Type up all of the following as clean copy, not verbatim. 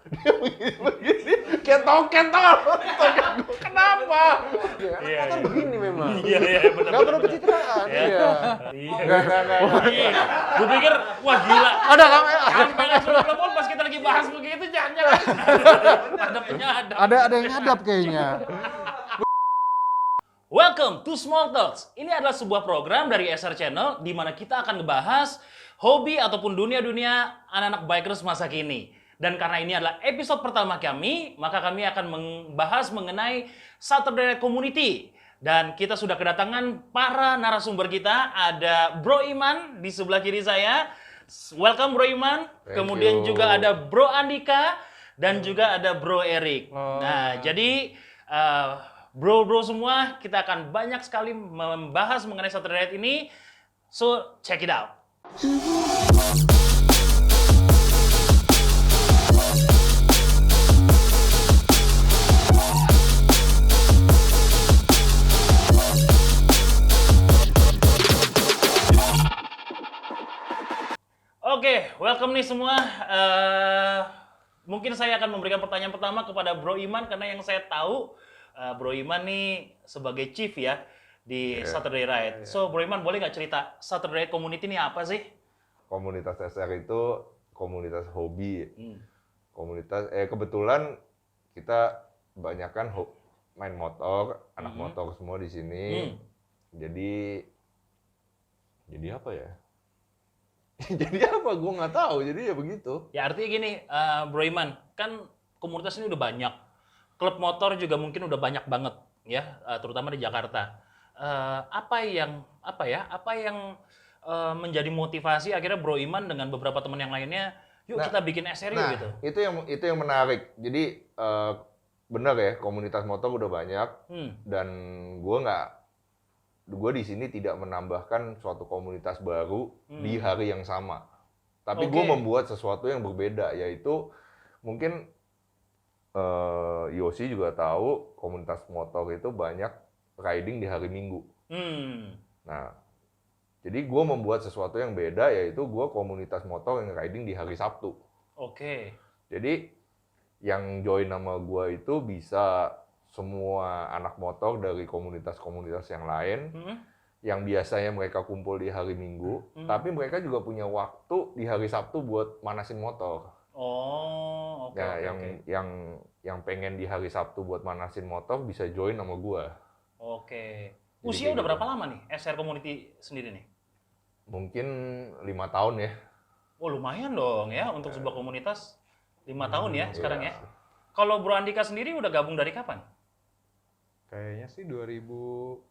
Dia begini, kayak toket tau. Kenapa? Ya, Iya, motor iya. begini memang. Iya, benar. Gak perlu pencitraan. Iya. Enggak. Gue pikir, wah gila. Ada kamera. Sampai langsung telepon pas kita lagi bahas begitu, jangan-jangan. Ada penyadap. Ada yang ngadap kayaknya. Welcome to Small Talks. Ini adalah sebuah program dari SR Channel di mana kita akan ngebahas hobi ataupun dunia-dunia anak-anak bikers masa kini. Dan karena ini adalah episode pertama kami, maka kami akan membahas mengenai Saturday Night Community. Dan kita sudah kedatangan para narasumber kita. Ada Bro Iman di sebelah kiri saya. Welcome Bro Iman. Thank Kemudian you. juga ada Bro Andika dan juga ada Bro Erik. Nah, jadi bro-bro semua, kita akan banyak sekali membahas mengenai Saturday Night ini. So, check it out. Oke, welcome nih semua. Mungkin saya akan memberikan pertanyaan pertama kepada Bro Iman karena yang saya tahu Bro Iman nih sebagai chief ya di Saturday Ride. So Bro Iman boleh nggak cerita Saturday Ride Community ini apa sih? Komunitas SR itu komunitas hobi. Komunitas kebetulan kita kebanyakan main motor, anak motor semua di sini. Jadi apa ya? Jadi apa? Gue nggak tahu. Jadi ya begitu. Ya artinya gini, Bro Iman, kan komunitas ini udah banyak. Klub motor juga mungkin udah banyak banget ya, terutama di Jakarta. Apa yang menjadi motivasi akhirnya Bro Iman dengan beberapa teman yang lainnya, yuk kita bikin SR yuk gitu. Itu yang menarik. Jadi benar ya, komunitas motor udah banyak dan gue di sini tidak menambahkan suatu komunitas baru di hari yang sama. Tapi gue membuat sesuatu yang berbeda, yaitu mungkin Yosi juga tahu komunitas motor itu banyak riding di hari Minggu. Nah, jadi gue membuat sesuatu yang beda, yaitu gue komunitas motor yang riding di hari Sabtu. Oke. Jadi yang join nama gue itu bisa semua anak motor dari komunitas-komunitas yang lain, yang biasanya mereka kumpul di hari Minggu, tapi mereka juga punya waktu di hari Sabtu buat manasin motor. Oh, oke. Nah, yang pengen di hari Sabtu buat manasin motor bisa join sama gua. Oke. Usia udah berapa lama nih SR Community sendiri nih? Mungkin 5 tahun ya. Oh, lumayan dong ya untuk sebuah komunitas. 5 tahun ya sekarang ya. Kalau Bro Andika sendiri udah gabung dari kapan? Kayaknya sih 2015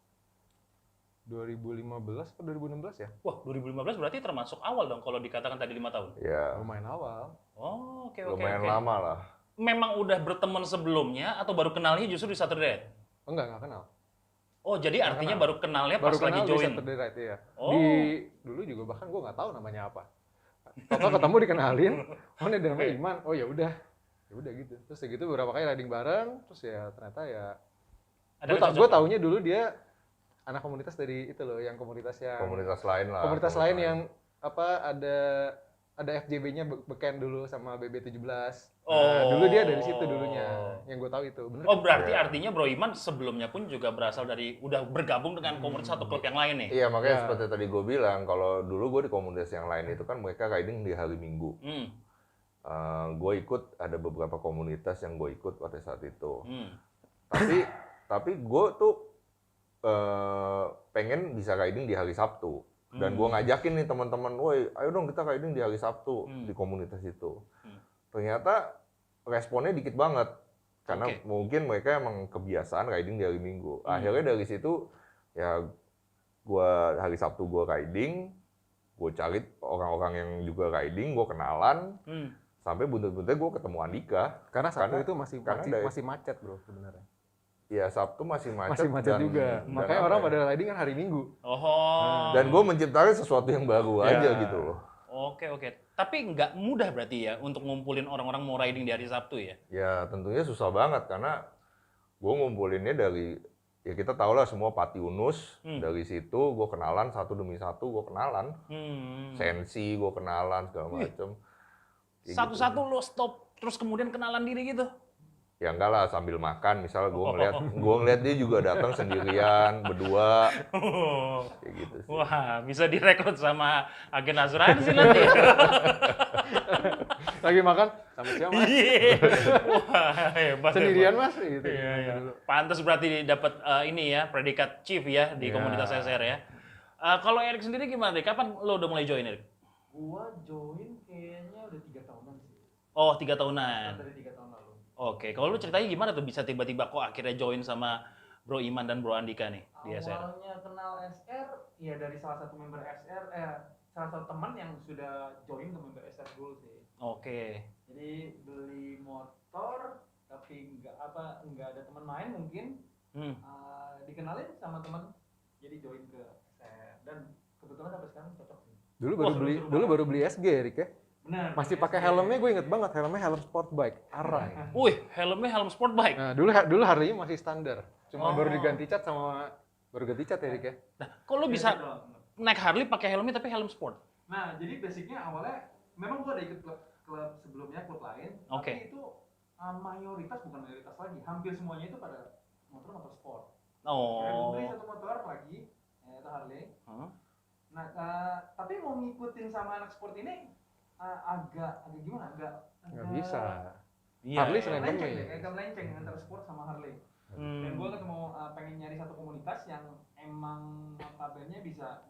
atau 2016 ya? Wah, 2015 berarti termasuk awal dong kalau dikatakan tadi 5 tahun. Ya. Lumayan awal. Oh, oke. Lumayan lama lah. Memang udah berteman sebelumnya atau baru kenalnya justru di Saturday Night? Nggak kenal. Oh, jadi artinya baru kenalnya pas Baru lagi kenal join? di Saturday Night, iya. Oh. Dulu juga bahkan gue nggak tahu namanya apa. Tau ketemu dikenalin, oh ini namanya Iman, oh ya udah gitu. Terus ya gitu beberapa kali riding bareng, terus ya ternyata ya gue taunya dulu dia anak komunitas dari itu loh, yang komunitas lain lah. Komunitas lain yang apa ada FJB-nya beken dulu sama BB17. Nah, dulu dia dari situ dulunya. Yang gue tahu itu. Bener. Oh, berarti artinya Bro Iman sebelumnya pun juga berasal dari udah bergabung dengan komunitas atau klub yang lain nih. Iya, makanya seperti tadi gue bilang, kalau dulu gue di komunitas yang lain itu kan mereka riding di hari Minggu. Gue ikut, ada beberapa komunitas yang gue ikut pada saat itu. Tapi gue tuh pengen bisa riding di hari Sabtu. Dan gue ngajakin nih teman-teman, woi ayo dong kita riding di hari Sabtu di komunitas itu. Ternyata responnya dikit banget. Karena mungkin mereka emang kebiasaan riding di hari Minggu. Akhirnya dari situ, ya hari Sabtu gue riding, gue cari orang-orang yang juga riding, gue kenalan. Sampai buntut-buntutnya gue ketemu Andika. Karena Sabtu itu masih macet bro sebenarnya. Iya, Sabtu masih macet. Masih macet juga. Makanya orang pada riding kan hari Minggu. Dan gue menciptakan sesuatu yang baru aja gitu loh. Oke. Tapi nggak mudah berarti ya untuk ngumpulin orang-orang mau riding di hari Sabtu ya? Ya tentunya susah banget karena gue ngumpulinnya dari, ya kita tau lah semua Pati Unus. Dari situ gue kenalan satu demi satu, gue kenalan. Sensi gue kenalan segala macem. Satu-satu lo stop terus kemudian kenalan diri gitu? Ya enggak lah, sambil makan misal gue ngeliat dia juga datang sendirian berdua kayak gitu sih. Wah, bisa direkrut sama agen asuransi nanti. Lagi makan sama siapa? Mas? Iya. Wah, hebat. Sendirian Mas gitu. Iya. Pantas berarti dapat ini ya, predikat chief ya di komunitas SR ya. Kalau Erik sendiri gimana deh? Kapan lo udah mulai join, Erik? Gua join kayaknya udah 3 tahunan sih. Oh, 3 tahunan. Dari 3 tahun lalu. Oke, kalau lu ceritanya gimana tuh bisa tiba-tiba kok akhirnya join sama Bro Iman dan Bro Andika nih di SR? Awalnya kenal SR ya dari salah satu member SR, salah satu teman yang sudah join ke member SR dulu sih. Oke. Jadi beli motor tapi nggak ada teman main mungkin. Dikenalin sama teman jadi join ke SR dan kebetulan sampai sekarang cocok sih. Dulu baru beli SG Erik ya. Benar. Masih pakai helmnya, gue inget banget helmnya helm sport bike Arai. Wih, helmnya helm sport bike. Nah, dulu Harley masih standar. Cuma baru diganti cat ya Erik ya. Nah, kok lu bisa naik Harley pakai helmnya tapi helm sport? Nah, jadi basicnya awalnya memang gua ada ikut klub sebelumnya, klub lain. Oke. Tapi itu mayoritas bukan mayoritas lagi, hampir semuanya itu pada motor sport. Oh. Beli satu motor lagi, itu Harley. Nah, tapi mau ngikutin sama anak sport ini agak gimana? Nggak bisa. Iya. Harley selain melenceng, demi. agak melenceng antara sport sama Harley. Dan gua ketemu pengen nyari satu komunitas yang emang notabene bisa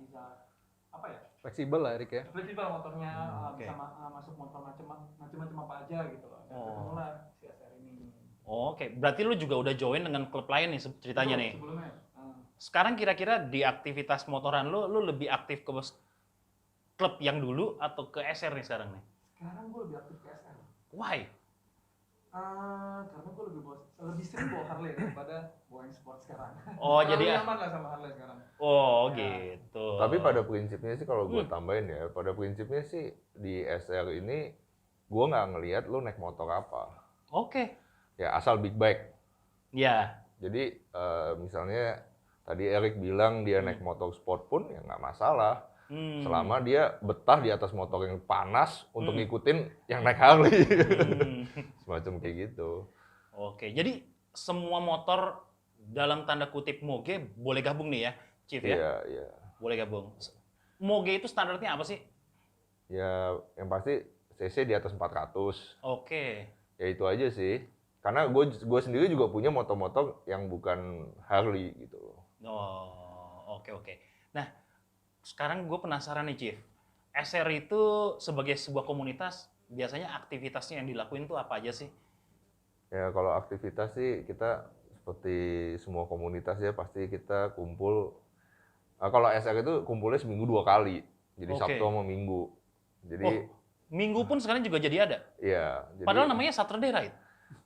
apa ya? Fleksibel lah Erik ya. Fleksibel motornya, Oke. bisa masuk motor macam-macam apa aja gitu loh. Dan ketemulah si SR ini. Oke, berarti lu juga udah join dengan klub lain nih ceritanya nih. Sebelumnya. Sekarang kira-kira di aktivitas motoran lu lebih aktif ke klub yang dulu atau ke SR nih sekarang nih? Sekarang gue lebih aktif ke SR. Why? Karena gue lebih sering bawa Harley daripada bawa yang sport sekarang. Oh, jadi lebih aman lah sama Harley sekarang. Oh, Ya. gitu. Tapi pada prinsipnya sih kalau gue tambahin ya, pada prinsipnya sih di SR ini gue nggak ngelihat lu naik motor apa. Oke. Ya asal big bike. Ya. Jadi misalnya tadi Erik bilang dia naik motor sport pun ya nggak masalah. Selama dia betah di atas motor yang panas untuk ngikutin yang naik Harley. Semacam kayak gitu. Oke, jadi semua motor dalam tanda kutip moge boleh gabung nih ya, Chief ya? Iya, iya. Boleh gabung. Moge itu standarnya apa sih? Ya yang pasti CC di atas 400. Oke. Ya itu aja sih. Karena gue sendiri juga punya motor-motor yang bukan Harley gitu. Oh, oke. Nah, sekarang gue penasaran nih, Chief. SR itu sebagai sebuah komunitas, biasanya aktivitasnya yang dilakuin tuh apa aja sih? Ya kalau aktivitas sih kita seperti semua komunitas ya pasti kita kumpul. Kalau SR itu kumpulnya seminggu 2 kali. Jadi Oke. Sabtu sama Minggu. Jadi Minggu pun sekarang juga jadi ada. iya. Jadi, Padahal namanya Saturday Ride.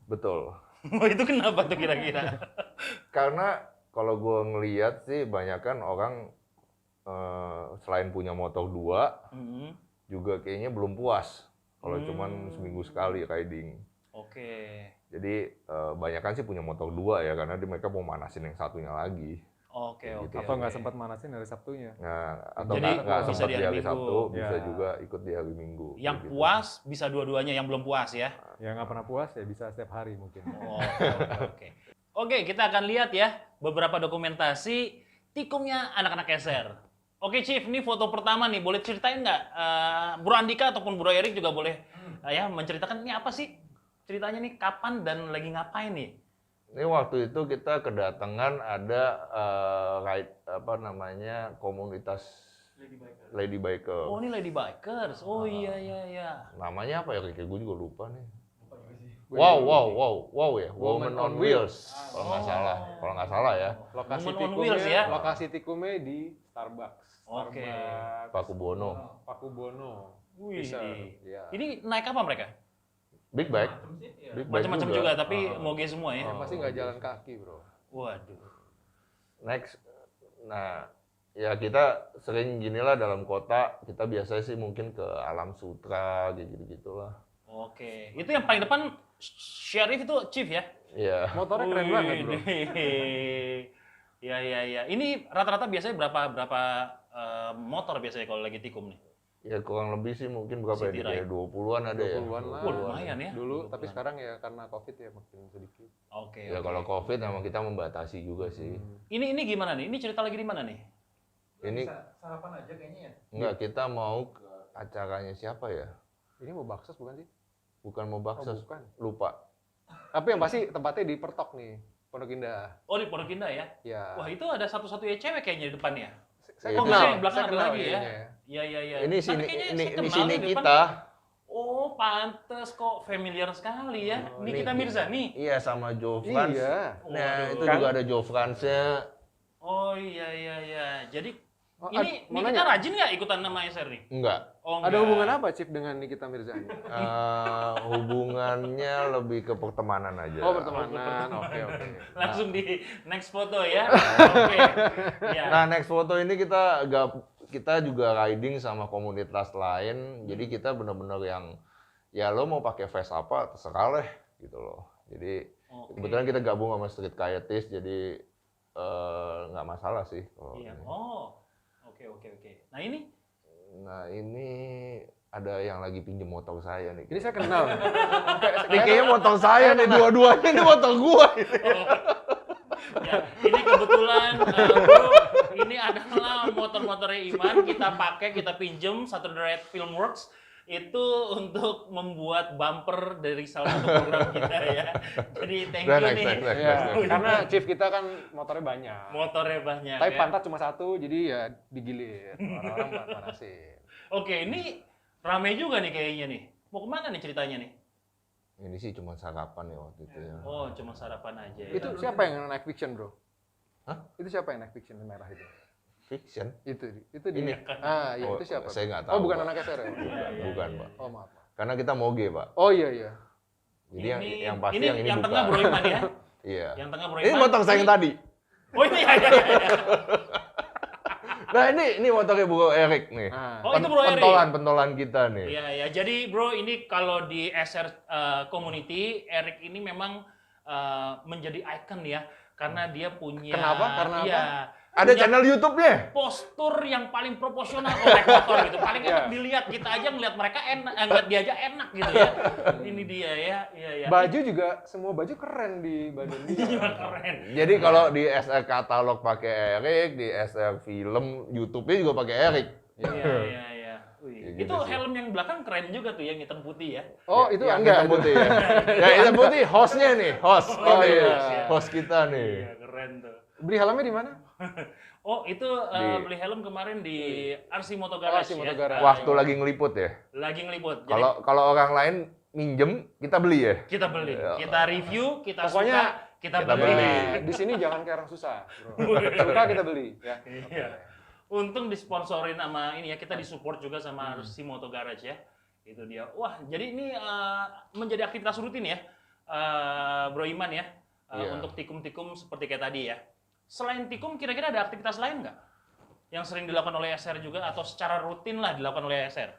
betul. Itu kenapa tuh kira-kira? Karena kalau gue ngeliat sih banyakan orang selain punya motor 2 juga kayaknya belum puas kalau cuman seminggu sekali riding. Oke. Jadi banyakan sih punya motor 2 ya karena mereka mau manasin yang satunya lagi. Oke. Atau nggak sempat manasin hari Sabtunya. Nah, atau Jadi, nggak bisa sempat di di hari hari Minggu. Sabtu, bisa Ya. juga ikut di hari Minggu. Yang kayak gitu. puas bisa dua-duanya, yang belum puas ya. Ya nggak pernah puas ya bisa setiap hari mungkin. Oke. Oke, kita akan lihat ya beberapa dokumentasi tikumnya anak-anak SR. Oke, Chief, ini foto pertama nih. Boleh ceritain nggak? Bro Andika ataupun Bro Erik juga boleh ya menceritakan ini apa sih ceritanya nih, kapan dan lagi ngapain nih? Ini waktu itu kita kedatangan ada komunitas Lady Biker. Oh, ini Lady Bikers. Oh iya. Namanya apa ya? Kayak gue juga lupa nih. Gue Wow ya, Woman on Wheels. Kalau nggak salah ya. Woman on Wheels ya. Lokasi tikumnya di Starbucks. Oke. Starbucks Pakubono. Pakubono. Wih. Bisa. Ya. Ini naik apa mereka? Big bike. Big bike Macam-macam juga, tapi moge semua ya. Yang pasti nggak jalan kaki bro. Waduh. Next. Nah, ya kita sering ginilah dalam kota. Kita biasanya sih mungkin ke Alam Sutra, gitu-gitulah. Oke. Itu yang paling depan Sheriff itu Chief ya? Iya. Motornya keren banget bro. Iya. Ini rata-rata biasanya berapa motor biasanya kalau lagi tikum nih? Ya kurang lebih sih mungkin berapa City ya? Kayak 20-an ada ya. 20-an lah. Wah, lumayan ya. Dulu, 20-an. tapi sekarang ya karena Covid ya makin sedikit. Oke. Ya kalau Covid emang kita membatasi juga sih. Ini gimana nih? Ini cerita lagi di mana nih? Ini Bisa sarapan aja kayaknya ya. enggak, kita mau ke acaranya siapa ya? Ini mau baksos bukan sih? Bukan mau baksos, bukan. lupa. Tapi yang pasti tempatnya di Pertok nih, Pondok Indah. Oh, di Pondok Indah ya? Ya. Wah, itu ada satu-satunya cewek kayaknya di depannya. Saya Oh, kenal, maksudnya yang belakang saya ada kenal lagi ya? kayaknya. Iya. Ini Tapi sini, kayaknya ini saya di kenal sini di depan. kita. Oh, pantes kok familiar sekali ya. Nikita Mirzani. Iya sama Joe Frans. Iya. Nah, Waduh. itu Kan? juga ada Joe Frans-nya. Oh iya. Jadi Oh, ini mau Nikita nanya? rajin nggak ikutan nama SR nih? Enggak. Oh, Ada enggak. hubungan apa Cip dengan Nikita Mirzani? Hubungannya lebih ke pertemanan aja. Oh, pertemanan. Oke. Langsung di next foto ya. Oke. Ya. Nah, next foto ini kita juga riding sama komunitas lain. Jadi kita benar-benar yang ya lo mau pakai vest apa terserah lah gitu loh. Jadi Oke. kebetulan kita gabung sama Street Kayakis, jadi nggak masalah sih kalau Iya. ini. Oh. Oke. Nah, ini ada yang lagi pinjem motor saya nih. Ini saya kenal. Ini kayaknya motor saya nih, dua-duanya ini motor gua. ya, ini kebetulan bro, ini adalah motor-motornya Iman, kita pakai, kita pinjem satu Red Filmworks itu untuk membuat bumper dari salah satu program kita ya. Jadi thank you nih. Ya, karena Chief kita kan motornya banyak. Motornya banyak. Tapi ya. pantat cuma satu, jadi ya digilir. Orang-orang manasin. Oke, ini rame juga nih kayaknya nih. Mau kemana nih ceritanya nih? Ini sih cuma sarapan ya waktu itu ya. Oh, cuma sarapan aja ya. Itu siapa yang naik fiction, bro? Hah? Itu siapa yang naik fiction yang merah itu? Fiction? Itu Ini? dia. Ah, iya, Oh, itu siapa? saya nggak Oh, tahu, bukan Pak. anak SR ya? Bukan, Pak. Oh, maaf. Karena kita moge, Pak. Oh, iya. Jadi yang pasti yang ini yang bukan. tengah Bro Iman ya. Iya. Yang tengah Bro Ini Iman. motor saya yang tadi. Oh, ini ya. Nah, ini motornya Bro Erik nih. Ah. Oh, itu Bro Erik. Pentolan kita nih. Iya. Jadi Bro, ini kalau di SR Community, Erik ini memang menjadi icon ya. Karena dia punya... Kenapa? Karena iya, Ada punya channel YouTube-nya. postur yang paling proporsional oleh motor gitu. Paling Iya. enak dilihat, kita aja ngeliat mereka enak, ngeliat dia aja enak gitu ya. Ini dia ya. Iya. Baju juga, semua baju keren di badan dia. Iya, keren. Jadi kalau di SR katalog pakai Erik, di SR film YouTube-nya juga pakai Erik. Iya. Wih, Ya itu gitu sih. helm yang belakang keren juga tuh yang hitam putih ya. Oh, itu yang Angga. hitam putih ya. Ya hitam putih hostnya nih, host. Oh, ini, iya. host kita nih. Iya, keren tuh. Beli helmnya di mana? Oh, itu beli helm kemarin di RC Moto Garage RC Moto ya. Garage. Waktu lagi ngeliput ya. Lagi ngeliput. Jadi Kalau orang lain minjem, kita beli ya. kita beli, Ya. kita review, kita Pokoknya suka, kita kita beli. beli. Di sini jangan kayak orang susah, bro. Suka kita beli, ya. Iya. Untung disponsorin sama ini ya, kita disupport juga sama RC Moto Garage ya. Itu dia. Wah, jadi ini menjadi aktivitas rutin ya, Bro Iman ya, Iya. untuk tikum-tikum seperti kayak tadi ya. Selain tikum, kira-kira ada aktivitas lain nggak? Yang sering dilakukan oleh SR juga atau secara rutin lah dilakukan oleh SR?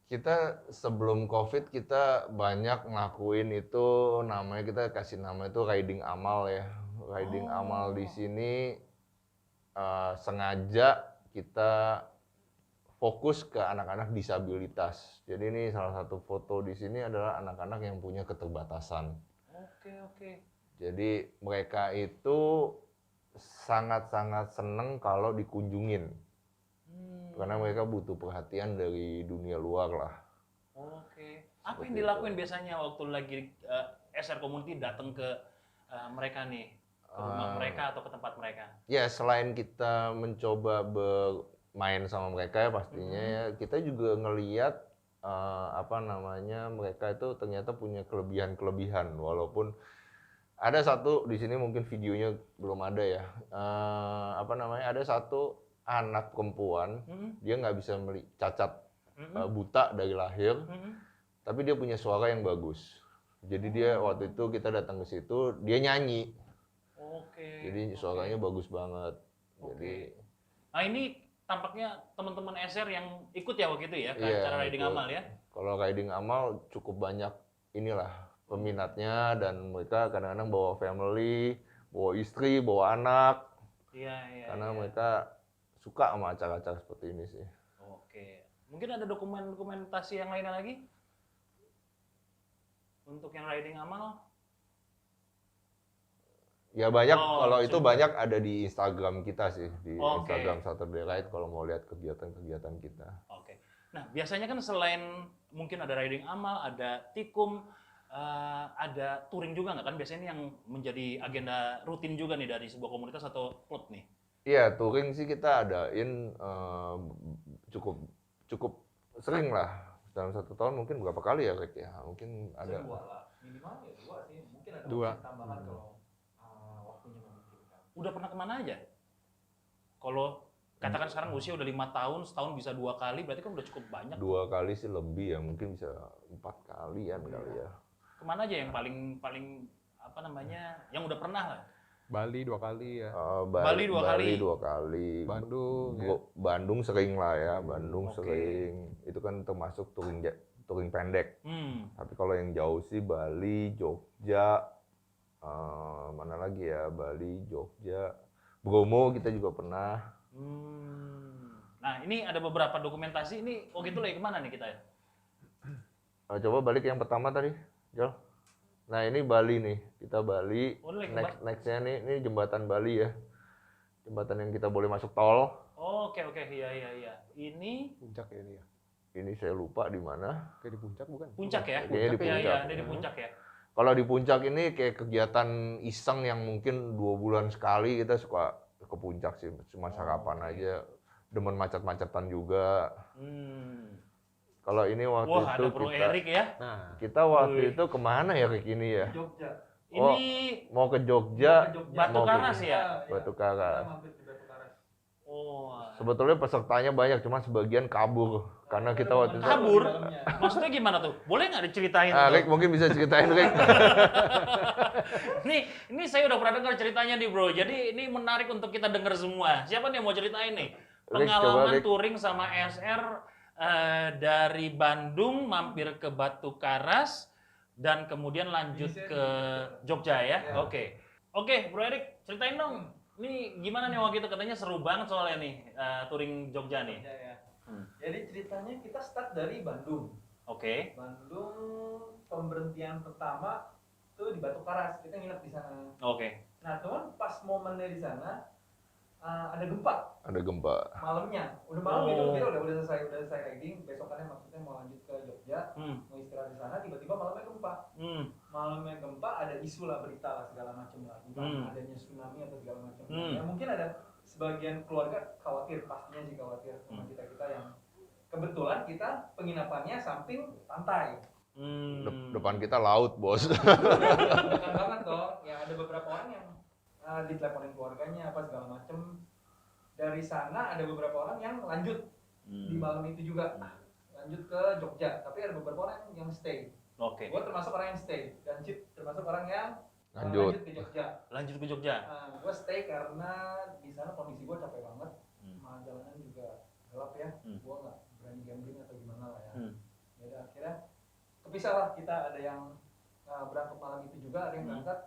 Kita sebelum COVID kita banyak ngelakuin itu, namanya kita kasih nama itu riding amal ya. Riding amal di sini sengaja kita fokus ke anak-anak disabilitas. Jadi ini salah satu foto di sini adalah anak-anak yang punya keterbatasan. Oke. Jadi mereka itu sangat-sangat seneng kalau dikunjungin. Karena mereka butuh perhatian dari dunia luar lah. Oke. Apa yang Seperti dilakuin biasanya waktu lagi SR Community datang ke mereka nih? Ke rumah mereka atau ke tempat mereka? Ya selain kita mencoba bermain sama mereka ya pastinya ya, kita juga ngeliat mereka itu ternyata punya kelebihan-kelebihan walaupun ada satu di sini mungkin videonya belum ada ya. Ada satu anak perempuan, dia nggak bisa cacat buta dari lahir, tapi dia punya suara yang bagus. Jadi dia waktu itu kita datang ke situ, dia nyanyi. Oke. Jadi suaranya bagus banget. Jadi Nah ini tampaknya teman-teman SR yang ikut ya waktu itu ya ke Iya, acara riding ikut. amal ya. kalau riding amal cukup banyak inilah peminatnya dan mereka kadang-kadang bawa family, bawa istri, bawa anak. Iya. Karena mereka suka sama acara-acara seperti ini sih. Oke. Mungkin ada dokumentasi yang lainnya lagi? Untuk yang riding amal? Ya banyak, Oh, kalau itu cuma- banyak ada di Instagram kita sih, di Oke. Instagram Saturday Ride kalau mau lihat kegiatan-kegiatan kita. Oke. Nah, biasanya kan selain mungkin ada riding amal, ada tikum, ada touring juga nggak kan? Biasanya ini yang menjadi agenda rutin juga nih dari sebuah komunitas atau klub nih. Iya, touring sih kita adain cukup cukup sering lah. Dalam 1 tahun mungkin berapa kali ya, Rick ya? Mungkin ada. Dua lah, minimal ya 2 sih. Mungkin ada Dua. opsi tambahan kalau waktunya memungkinkan. Udah pernah kemana aja? Kalau katakan sekarang usia udah 5 tahun, setahun bisa 2 kali, berarti kan udah cukup banyak. 2 kali sih lebih ya, mungkin bisa 4 kalian kali ya. Kemana aja yang paling apa namanya, yang udah pernah lah? Bali 2 kali ya. Bali 2 kali. 2 kali. Bandung ya. Bandung sering lah ya, Bandung Oke. sering. Itu kan termasuk touring pendek. Tapi kalau yang jauh sih Bali, Jogja, mana lagi ya? Bali, Jogja, Bromo kita juga pernah. Nah, ini ada beberapa dokumentasi. Ini gitu lagi kemana nih kita ya? Coba balik yang pertama tadi, Jol. Nah ini Bali nih, kita Bali. Oh, lagi Nextnya nih, ini jembatan Bali ya. Jembatan yang kita boleh masuk tol. Oke, iya. Ini Puncak ya ini ya. Ini saya lupa di mana. Kayak di puncak bukan? puncak ya? Kayaknya di Iya, puncak. ada di puncak ya. Kalau di puncak ini kayak kegiatan iseng yang mungkin 2 bulan sekali kita suka ke puncak sih, cuma sarapan aja. Demen macet-macetan juga. Kalau ini waktu Wah, itu ada Bro Erik ya. Nah, kita waktu itu kemana ya Rick ini ya? Jogja. Oh, Ini mau ke Jogja, Batu mau ke- Karas ya? Batu Kita Karas. mampir di Batu Karas. Oh. Sebetulnya pesertanya banyak, cuma sebagian kabur karena kita waktu itu. Kabur? Di dalamnya. Maksudnya gimana tuh? Boleh nggak diceritain tuh? Rick mungkin bisa ceritain Rick. Ini saya udah pernah dengar ceritanya nih bro. Jadi ini menarik untuk kita dengar semua. Siapa nih yang mau ceritain nih? Rick, Pengalaman coba, Rick. touring sama SR dari Bandung mampir ke Batu Karas dan kemudian lanjut Bisa ke Jogja ya. Ya. Oke. Oke, Bro Erik, ceritain dong. Ini gimana nih waktu itu katanya seru banget soalnya nih touring Jogja nih. Jogja ya. Jadi ceritanya kita start dari Bandung. Oke. Bandung pemberhentian pertama tuh di Batu Karas. Kita nginep di sana. Oke. Nah, cuman pas momennya di sana ada gempa Ada gempa. malamnya. Udah malam Oh. itu kita udah selesai riding. Besokannya maksudnya mau lanjut ke Jogja, mau istirahat di sana. Tiba-tiba malamnya gempa. Malamnya gempa ada isu lah, berita lah segala macam lah tentang adanya tsunami atau segala macam. Ya mungkin ada sebagian keluarga khawatir, pastinya sih khawatir sama kita yang kebetulan kita penginapannya samping pantai. Depan kita laut, Bos. Bukan banget dong. Ya ada beberapa orang yang diteleponin keluarganya apa segala macem. Dari sana ada beberapa orang yang lanjut di malam itu juga lanjut ke Jogja. Tapi ada beberapa orang yang stay. Oke. Gue termasuk orang yang stay dan Cip termasuk orang yang Lanjut. ke Jogja. Lanjut ke Jogja. Gue stay karena di sana kondisi gue capek banget. Jalanan juga gelap ya. Gue nggak berani gambling atau gimana lah ya. Jadi akhirnya kepisah lah, kita ada yang berangkat malam itu juga, ada yang berangkat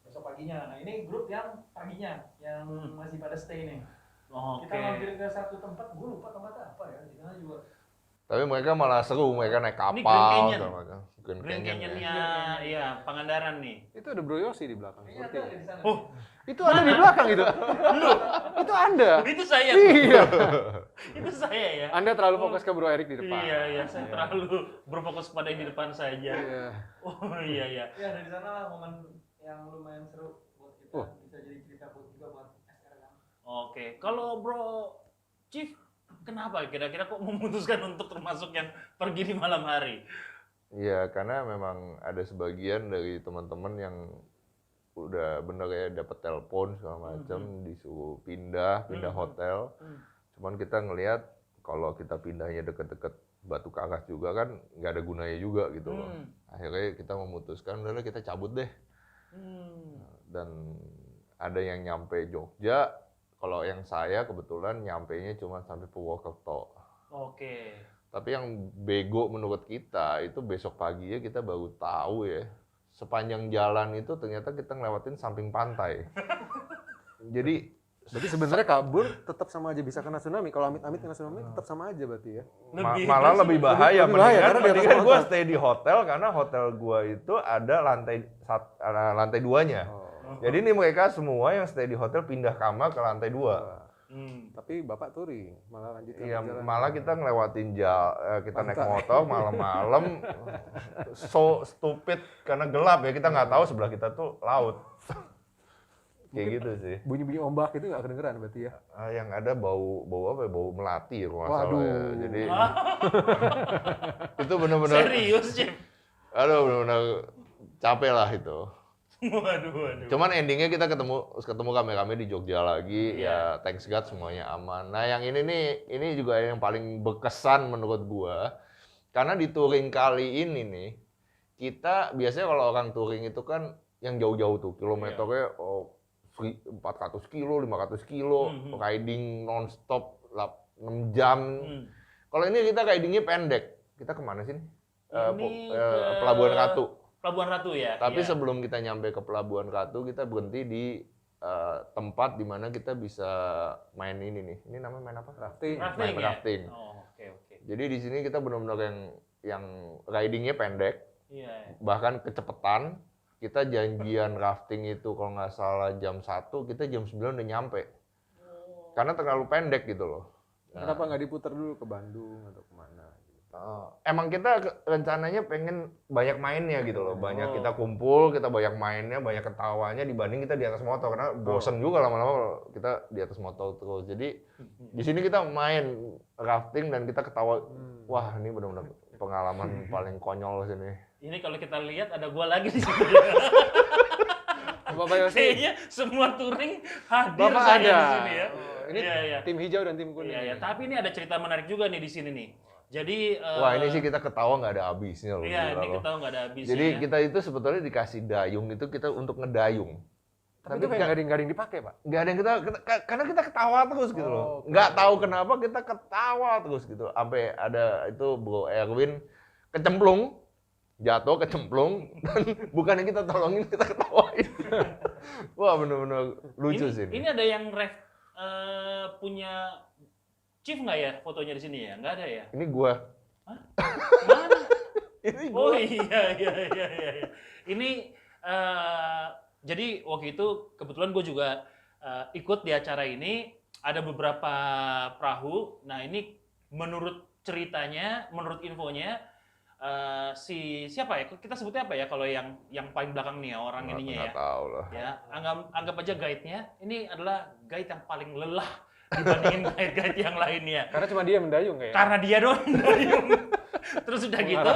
besok paginya. Nah ini grup yang paginya yang masih pada stay nih. Oke. Kita mampir ke satu tempat, gue lupa tempatnya apa ya, di sana juga. Tapi mereka malah seru, mereka naik Grand kapal. Canyon. segala macam. Grand Grand Canyon ya. Canyon-nya, iya, Pangandaran nih. itu ada Bro Yosi di belakang. Iya, Seperti ada ya. di sana. Oh, Itu ada di belakang itu. Itu Anda. itu saya. Iya. Itu saya ya. Anda terlalu fokus ke Bro Erik di depan. Iya, saya terlalu berfokus pada yang di depan saja. Iya. Oh iya. Ya dari sana lah momen yang lumayan seru buat kita, Oh. bisa jadi cerita juga buat SR kan. Oke, kalau Bro Chief, kenapa kira-kira kok memutuskan untuk termasuk yang pergi di malam hari? Iya, karena memang ada sebagian dari teman-teman yang udah bener ya dapat telepon segala macam, disuruh pindah hotel. Cuman kita ngelihat kalau kita pindahnya deket-deket Batu Karas juga kan nggak ada gunanya juga gitu loh. Akhirnya kita memutuskan udah kita cabut deh. Dan ada yang nyampe Jogja. Kalau yang saya kebetulan nyampainya cuma sampai Purwokerto. Oke. Tapi yang bego menurut kita itu besok paginya kita baru tahu ya. Sepanjang jalan itu ternyata kita ngelewatin samping pantai. Jadi Berarti sebenarnya kabur tetap sama aja bisa kena tsunami. Kalau amit-amit kena tsunami tetap sama aja berarti ya. Malah lebih bahaya. Lebih bahaya, karena di atas mendingan gue motor. stay di hotel karena hotel gue itu ada lantai 2-nya. Jadi ini mereka semua yang stay di hotel pindah kamar ke lantai 2. Tapi Bapak touring, malah lanjutin Iya, perjalanan. malah kita ngelewatin kita naik motor malam-malam, so stupid karena gelap ya, kita nggak tahu sebelah kita tuh laut. Kayak gitu sih. Bunyi-bunyi ombak itu nggak kedengeran berarti ya? Yang ada bau apa ya, bau melati ya kalau nggak salah ya. Jadi itu benar-benar. Serius, Chief? Aduh, benar-benar capek lah itu. Waduh. Cuman endingnya kita ketemu kami di Jogja lagi, ya thanks God semuanya aman. Nah yang ini juga yang paling berkesan menurut gua, karena di touring kali ini nih, kita biasanya kalau orang touring itu kan yang jauh-jauh tuh, kilometernya 400 kilo, 500 kilo, riding non-stop 6 jam. Kalau ini kita ridingnya pendek, kita kemana sih nih? Pelabuhan Ratu. Pelabuhan Ratu ya. Tapi sebelum kita nyampe ke Pelabuhan Ratu, kita berhenti di tempat di mana kita bisa main ini nih. Ini namanya main apa? Rafting. Main rafting. Oh, oke. Jadi di sini kita benar-benar yang ridingnya pendek. Iya. Bahkan kecepatan. Kita janjian rafting itu kalau nggak salah jam 1, kita jam 9 udah nyampe. Karena terlalu pendek gitu loh. Kenapa nggak diputar dulu ke Bandung atau kemana? Emang kita rencananya pengen banyak mainnya gitu loh, banyak kita kumpul, kita banyak mainnya, banyak ketawanya dibanding kita di atas motor karena bosen juga lama-lama kita di atas motor terus. Jadi di sini kita main rafting dan kita ketawa, wah ini benar-benar pengalaman paling konyol sini. Ini kalau kita lihat ada gua lagi di sini. Bapak Yosi, Kayaknya semua touring hadir Bapak saya ada. di sini ya. Ini Iya. tim hijau dan tim kuning. Iya. Tapi ini ada cerita menarik juga nih di sini nih. Jadi Wah ini sih kita ketawa nggak ada habisnya loh. Iya, gila ini loh. kita nggak ada habisnya. Jadi kita itu sebetulnya dikasih dayung itu kita untuk ngedayung. Tapi itu kayak nggak ada yang dipakai, Pak. Nggak ada yang karena kita ketawa terus gitu loh. Oke. Nggak tahu kenapa kita ketawa terus gitu. Sampai ada itu Bro Erwin kecemplung, jatuh kecemplung, dan bukannya kita tolongin, kita ketawain. Wah bener-bener lucu sih. Ini ada yang punya Chief nggak ya fotonya di sini ya? Nggak ada ya? Ini gua. Mana? Ini Oh gua. iya. Ini jadi waktu itu kebetulan gue juga ikut di acara ini. Ada beberapa perahu. Nah ini menurut ceritanya, menurut infonya siapa ya? Kita sebutnya apa ya kalau yang paling belakang nih ya, orang ininya ya? Nggak tahu lah. Ya, anggap aja guide-nya. Ini adalah guide yang paling lelah dibandingin guide-guide yang lainnya. Karena cuma dia mendayung kayaknya. Karena dia doang mendayung. Terus udah gitu,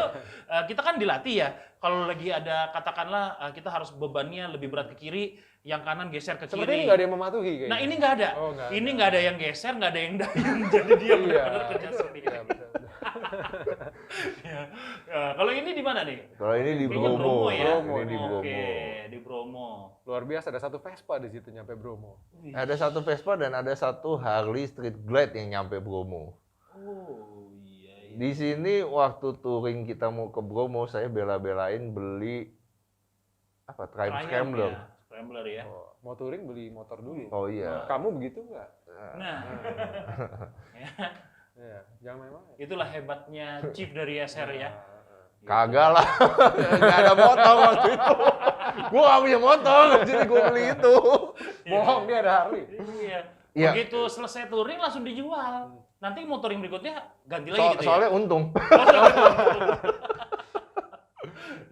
kita kan dilatih ya. Kalau lagi ada katakanlah kita harus bebannya lebih berat ke kiri, yang kanan geser ke kiri. Seperti ini nggak ada yang mematuhi kayaknya. Nah ini nggak ada. Oh, nggak Ini ada. nggak ada yang geser, nggak ada yang dayung. Jadi dia benar-benar kerja sendiri. Iya, betul. Ya. Kalau ini di mana nih? Kalau ini di Kayaknya Bromo. ya. Ini di Bromo. Oke, di Bromo. Luar biasa, ada satu Vespa di situ nyampe Bromo. Ada satu Vespa dan ada satu Harley Street Glide yang nyampe Bromo. Oh iya. Di sini waktu touring kita mau ke Bromo, saya bela-belain beli apa? Triumph Scrambler. Ya. Scrambler ya. Oh, mau touring beli motor dulu. Oh iya. Kamu begitu nggak? Nah, Ya, jangan main-main. itulah hebatnya Chief dari SR ya. Kagak lah. Nggak ada motor waktu itu. Gua nggak punya motor, jadi gua beli itu. Bohong, dia ada Harley. Iya. Iya. Begitu selesai touring langsung dijual. Nanti motor yang berikutnya ganti lagi gitu Soalnya untung.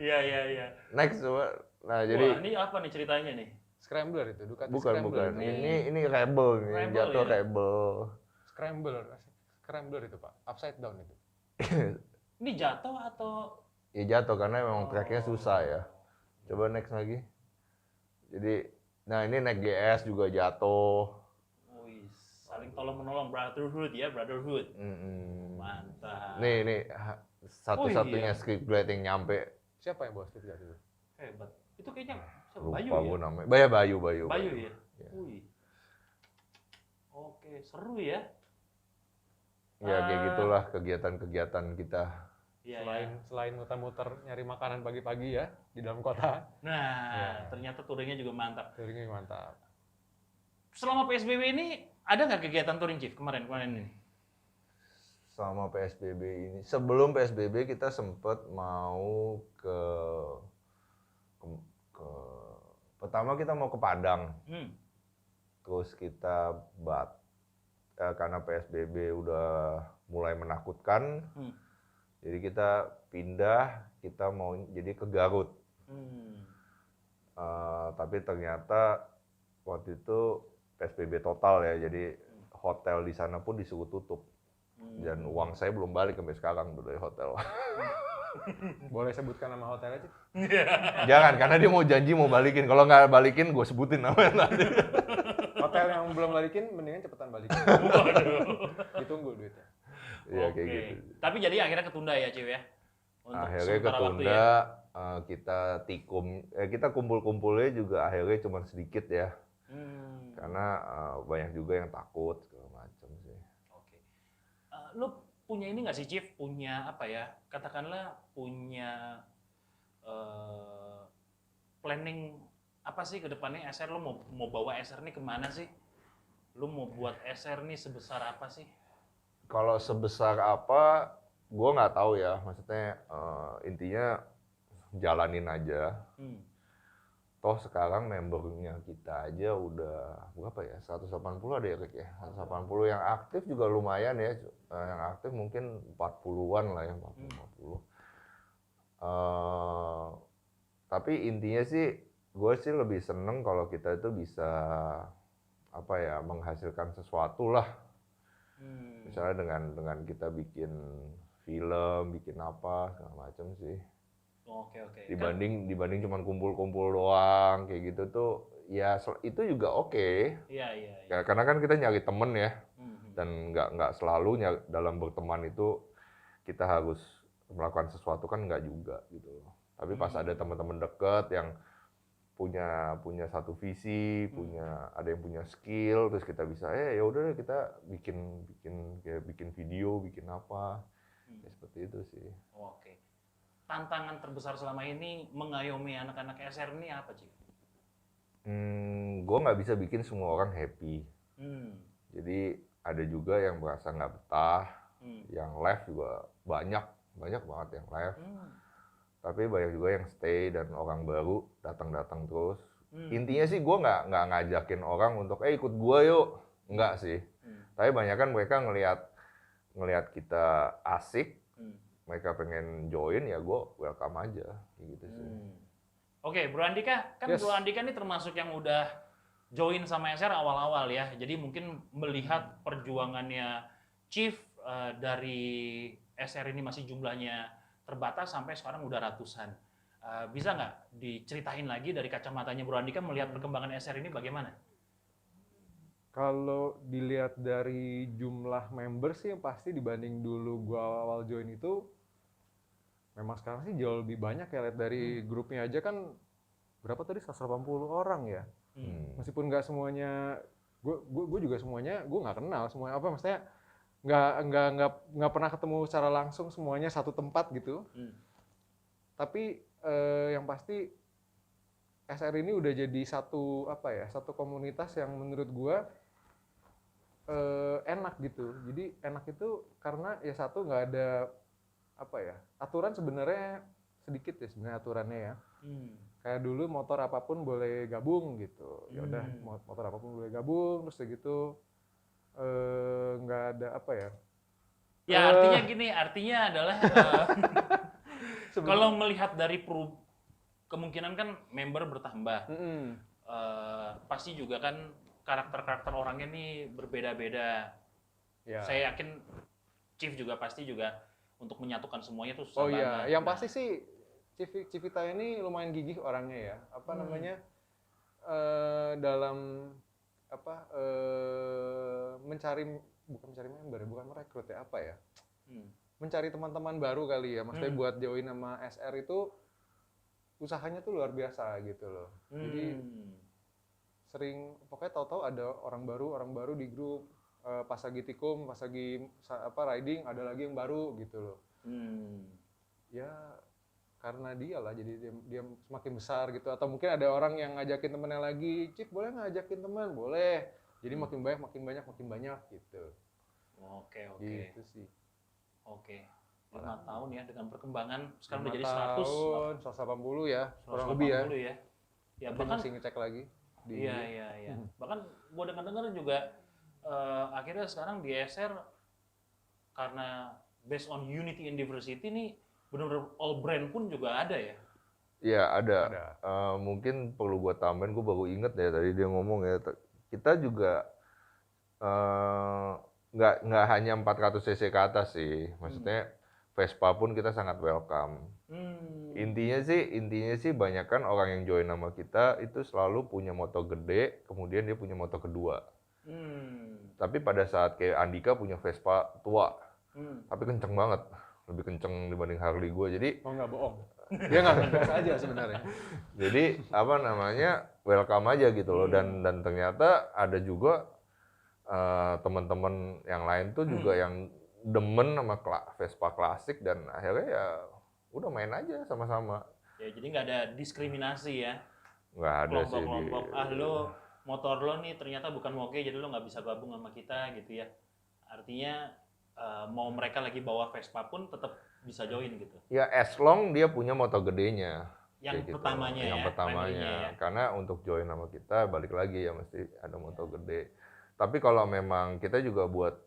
ya. Iya. Next coba. Nah, Wah, jadi ini apa nih ceritanya nih? Scrambler itu, Ducati bukan. Scrambler. Ini Rebel nih, Rebel jatuh ya? Rebel. Scrambler itu, Pak. Upside down itu. Ini jatuh atau Ya jatuh karena memang tracknya susah ya. Coba next lagi. Jadi, nah ini naik GS juga jatuh. wih, saling tolong menolong brotherhood ya, brotherhood. Mantap. Nih satu-satunya iya. street glide yang nyampe. Siapa yang bawa Steve itu? Hebat. Itu kayaknya siapa? Lupa Bayu gue ya? namanya. Bayu. Bayu ya? Iya. Wih. Oke, seru ya. Ya kayak gitulah kegiatan-kegiatan kita. Iya, Selain muter-muter nyari makanan pagi-pagi ya di dalam kota. Nah, Ya. ternyata touringnya juga mantap. Touringnya mantap. selama PSBB ini ada nggak kegiatan touring Chief kemarin ini? Sama PSBB ini, sebelum PSBB kita sempat mau ke pertama kita mau ke Padang, terus kita karena PSBB udah mulai menakutkan, jadi kita pindah, kita mau jadi ke Garut, tapi ternyata waktu itu PSBB total ya, jadi hotel di sana pun disuruh tutup. Dan uang saya belum balik sampai sekarang dari hotel. Boleh sebutkan nama hotelnya sih? Jangan, karena dia mau janji mau balikin. Kalau nggak balikin, gue sebutin namanya nanti. Hotel yang belum balikin, mendingan cepetan balikin. Ditunggu duitnya. Iya kayak gitu. Tapi jadi akhirnya ketunda ya, Ciw ya? Untuk Akhirnya ketunda, kita kumpul-kumpulnya juga akhirnya cuma sedikit ya. Karena banyak juga yang takut segala macam sih. Oke. Lu punya ini nggak sih, Chief? Punya apa ya? Katakanlah punya planning apa sih ke depannya SR? Lu mau bawa SR ini kemana sih? Lu mau buat SR ini sebesar apa sih? Kalau sebesar apa, gue nggak tahu ya. Maksudnya intinya jalanin aja. Toh sekarang membernya kita aja udah berapa ya? 180 ada ya, Rick ya? 180 yang aktif juga lumayan ya. Yang aktif mungkin 40-an lah ya, 40-50. Tapi intinya sih, gue sih lebih seneng kalau kita itu bisa apa ya, menghasilkan sesuatu lah. Misalnya dengan kita bikin film, bikin apa segala macam sih. Oke. Dibanding cuma kumpul-kumpul doang kayak gitu tuh, ya itu juga oke. Iya. Ya, karena kan kita nyari temen ya, dan nggak selalu dalam berteman itu kita harus melakukan sesuatu, kan nggak juga gitu. Tapi pas ada teman-teman deket yang punya satu visi, ada yang punya skill, terus kita bisa ya udah kita bikin video, bikin apa, ya seperti itu sih. Oke. Tantangan terbesar selama ini mengayomi anak-anak SR ini apa, Cik? Gue nggak bisa bikin semua orang happy. Jadi ada juga yang merasa nggak betah, yang left juga banyak banget yang left. Tapi banyak juga yang stay dan orang baru datang terus. Intinya sih gue nggak ngajakin orang untuk ikut gue yuk, nggak sih. Tapi banyak kan mereka ngelihat kita asik, mereka pengen join, ya gue welcome aja gitu sih. Oke, Bro Andika, kan yes. Bro Andika ini termasuk yang udah join sama SR awal-awal ya. Jadi mungkin melihat perjuangannya Chief dari SR ini masih jumlahnya terbatas sampai sekarang udah ratusan. Bisa nggak diceritain lagi dari kacamatanya Bro Andika melihat perkembangan SR ini bagaimana? Kalau dilihat dari jumlah member sih yang pasti dibanding dulu gua awal join itu memang sekarang sih jauh lebih banyak ya. Lihat dari grupnya aja kan berapa tadi, 180 orang ya. Meskipun nggak semuanya, gue juga semuanya gue nggak kenal semuanya, apa maksudnya nggak pernah ketemu secara langsung semuanya satu tempat gitu. Tapi yang pasti SR ini udah jadi satu komunitas yang menurut gue enak gitu. Jadi enak itu karena ya satu nggak ada aturan, sebenarnya sedikit ya sebenarnya aturannya ya. Kayak dulu motor apapun boleh gabung gitu. Ya udah motor apapun boleh gabung, terus gitu nggak ada Ya artinya gini, artinya adalah kalau melihat dari kemungkinan kan member bertambah, pasti juga kan karakter orang ini berbeda-beda. Ya. Saya yakin Chief juga pasti juga untuk menyatukan semuanya tuh susah banget. Yang pasti sih Civita ini lumayan gigih orangnya ya. Dalam bukan mencari member, bukan merekrut ya, mencari teman-teman baru kali ya. Maksudnya buat join sama SR itu usahanya tuh luar biasa gitu loh. Jadi sering pokoknya tahu-tahu ada orang baru di grup, pas lagi tikum, pas lagi riding ada lagi yang baru gitu loh. Ya karena dia lah, jadi dia semakin besar gitu. Atau mungkin ada orang yang ngajakin temennya lagi, Cip boleh ngajakin teman? Boleh. Jadi makin banyak gitu. Oke. Gitu sih. Oke. 5 tahun ya dengan perkembangan sekarang udah jadi 5 tahun, 180 ya, kurang lebih ya. Ya Nanti bahkan masih ngecek lagi. Iya. Bahkan gua dengar juga akhirnya sekarang di SR karena based on Unity University nih benar-benar all brand pun juga ada ya. Iya ada. Mungkin perlu gua tambahin, gua baru inget ya tadi dia ngomong ya, kita juga nggak hanya 400 cc ke atas sih, maksudnya Vespa pun kita sangat welcome. Intinya sih banyak kan orang yang join nama kita itu selalu punya motor gede, kemudian dia punya motor kedua. Tapi pada saat kayak Andika punya Vespa tua, tapi kenceng banget, lebih kenceng dibanding Harley gue. Jadi nggak bohong, dia nggak biasa aja sebenarnya. Jadi welcome aja gitu loh. Dan ternyata ada juga teman-teman yang lain tuh juga yang demen sama Vespa klasik dan akhirnya ya udah main aja sama-sama. Ya jadi nggak ada diskriminasi ya. Nggak ada sih. Kelompok lo motor lo nih ternyata bukan moge jadi lo nggak bisa gabung sama kita gitu ya. Artinya mau mereka lagi bawa Vespa pun tetap bisa join gitu. Ya as long dia punya motor gedenya. Yang gitu. pertamanya yang ya. pertamanya ya. Karena untuk join sama kita balik lagi ya mesti ada motor gede. Tapi kalau memang kita juga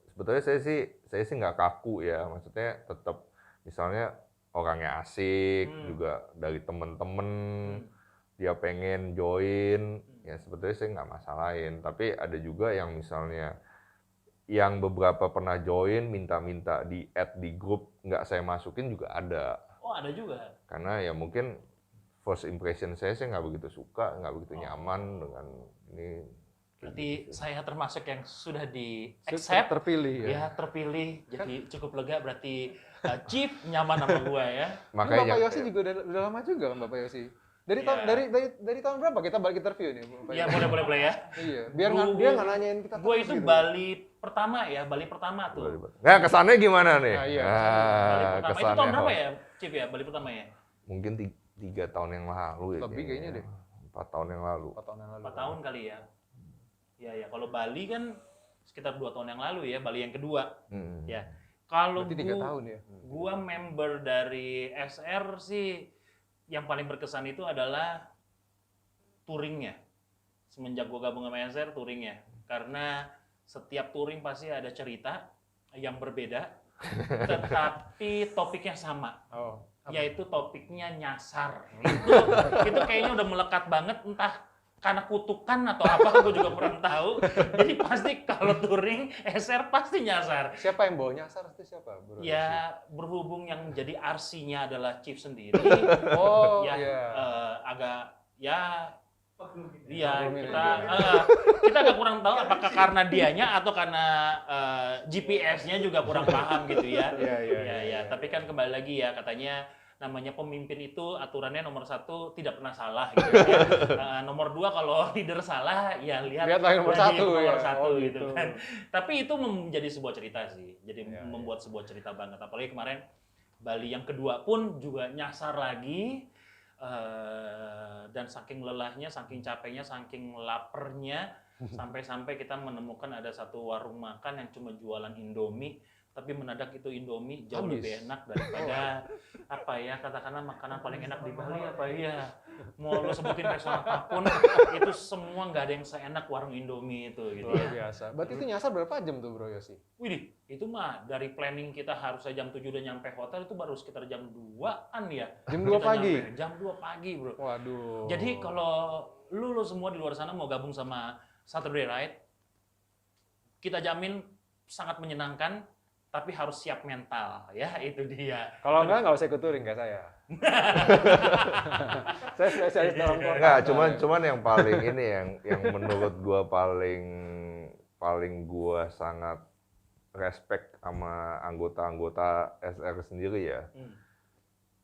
sebetulnya saya sih nggak kaku ya, maksudnya tetap misalnya orangnya asik juga dari temen-temen dia pengen join ya sebetulnya saya nggak masalahin. Tapi ada juga yang misalnya yang beberapa pernah join minta di add di grup nggak saya masukin juga ada. Oh ada juga. Karena ya mungkin first impression saya nggak begitu suka, nggak begitu nyaman dengan ini. Berarti saya termasuk yang sudah di accept, terpilih ya terpilih, jadi cukup lega. Berarti Chief nyaman sama gua ya. Makanya Bapak Yosi juga udah lama juga kan Bapak Yosi. Dari tahun berapa kita balik interview nih? Iya boleh ya. Iya, biar dia nggak nanyain kita. Gua itu gitu. Bali pertama tuh. Nah kesannya gimana nih? Iya. Bali pertama itu tahun berapa ya, Chief ya? Bali pertama ya? Mungkin 3 tahun yang lalu ya. Lebih kayaknya deh. 4 tahun yang lalu. 4 tahun kali ya. Ya, kalau Bali kan sekitar 2 tahun yang lalu ya, Bali yang kedua. Ya. Kalau 3 tahun ya. Gua member dari SR sih yang paling berkesan itu adalah touringnya. Semenjak gua gabung sama SR, touringnya. Karena setiap touring pasti ada cerita yang berbeda, tetapi topiknya sama. Yaitu topiknya nyasar. Itu kayaknya udah melekat banget, entah karena kutukan atau apa, gue juga kurang tahu. Jadi pasti kalau touring SR pasti nyasar. Siapa yang bawa nyasar itu siapa? Ya berhubung yang jadi RC-nya adalah Chief sendiri. Agak ya. Iya kita agak kurang tahu apakah karena dianya atau karena GPS-nya juga kurang paham gitu ya. Iya. Tapi kan kembali lagi ya katanya. Namanya pemimpin itu aturannya nomor 1 tidak pernah salah gitu ya. Nomor 2 kalau leader salah ya lihatlah nomor 1 gitu kan. Tapi itu menjadi sebuah cerita sih. Jadi membuat sebuah cerita banget. Apalagi kemarin Bali yang kedua pun juga nyasar lagi dan saking lelahnya, saking capeknya, saking lapernya sampai-sampai kita menemukan ada satu warung makan yang cuma jualan Indomie. Tapi mendadak itu Indomie jauh lebih enak daripada katakanlah makanan paling enak di Bali mau lo sebutin restoran apapun itu semua nggak ada yang seenak warung Indomie itu gitu. Luar biasa. Berarti itu nyasar berapa jam tuh Bro Yosi? Widih, itu mah dari planning kita harusnya jam 7 udah nyampe hotel itu baru sekitar jam 2-an ya. Jam 2 pagi? Jam 2 pagi Bro. Waduh. Jadi kalau lo semua di luar sana mau gabung sama Saturday Ride, kita jamin sangat menyenangkan. Tapi harus siap mental, ya itu dia. Kalau nggak usah ikut touring kayak saya. Saya spesialis dalam kota. Enggak, cuman yang paling ini yang menurut gua paling gua sangat respect sama anggota-anggota SR sendiri ya.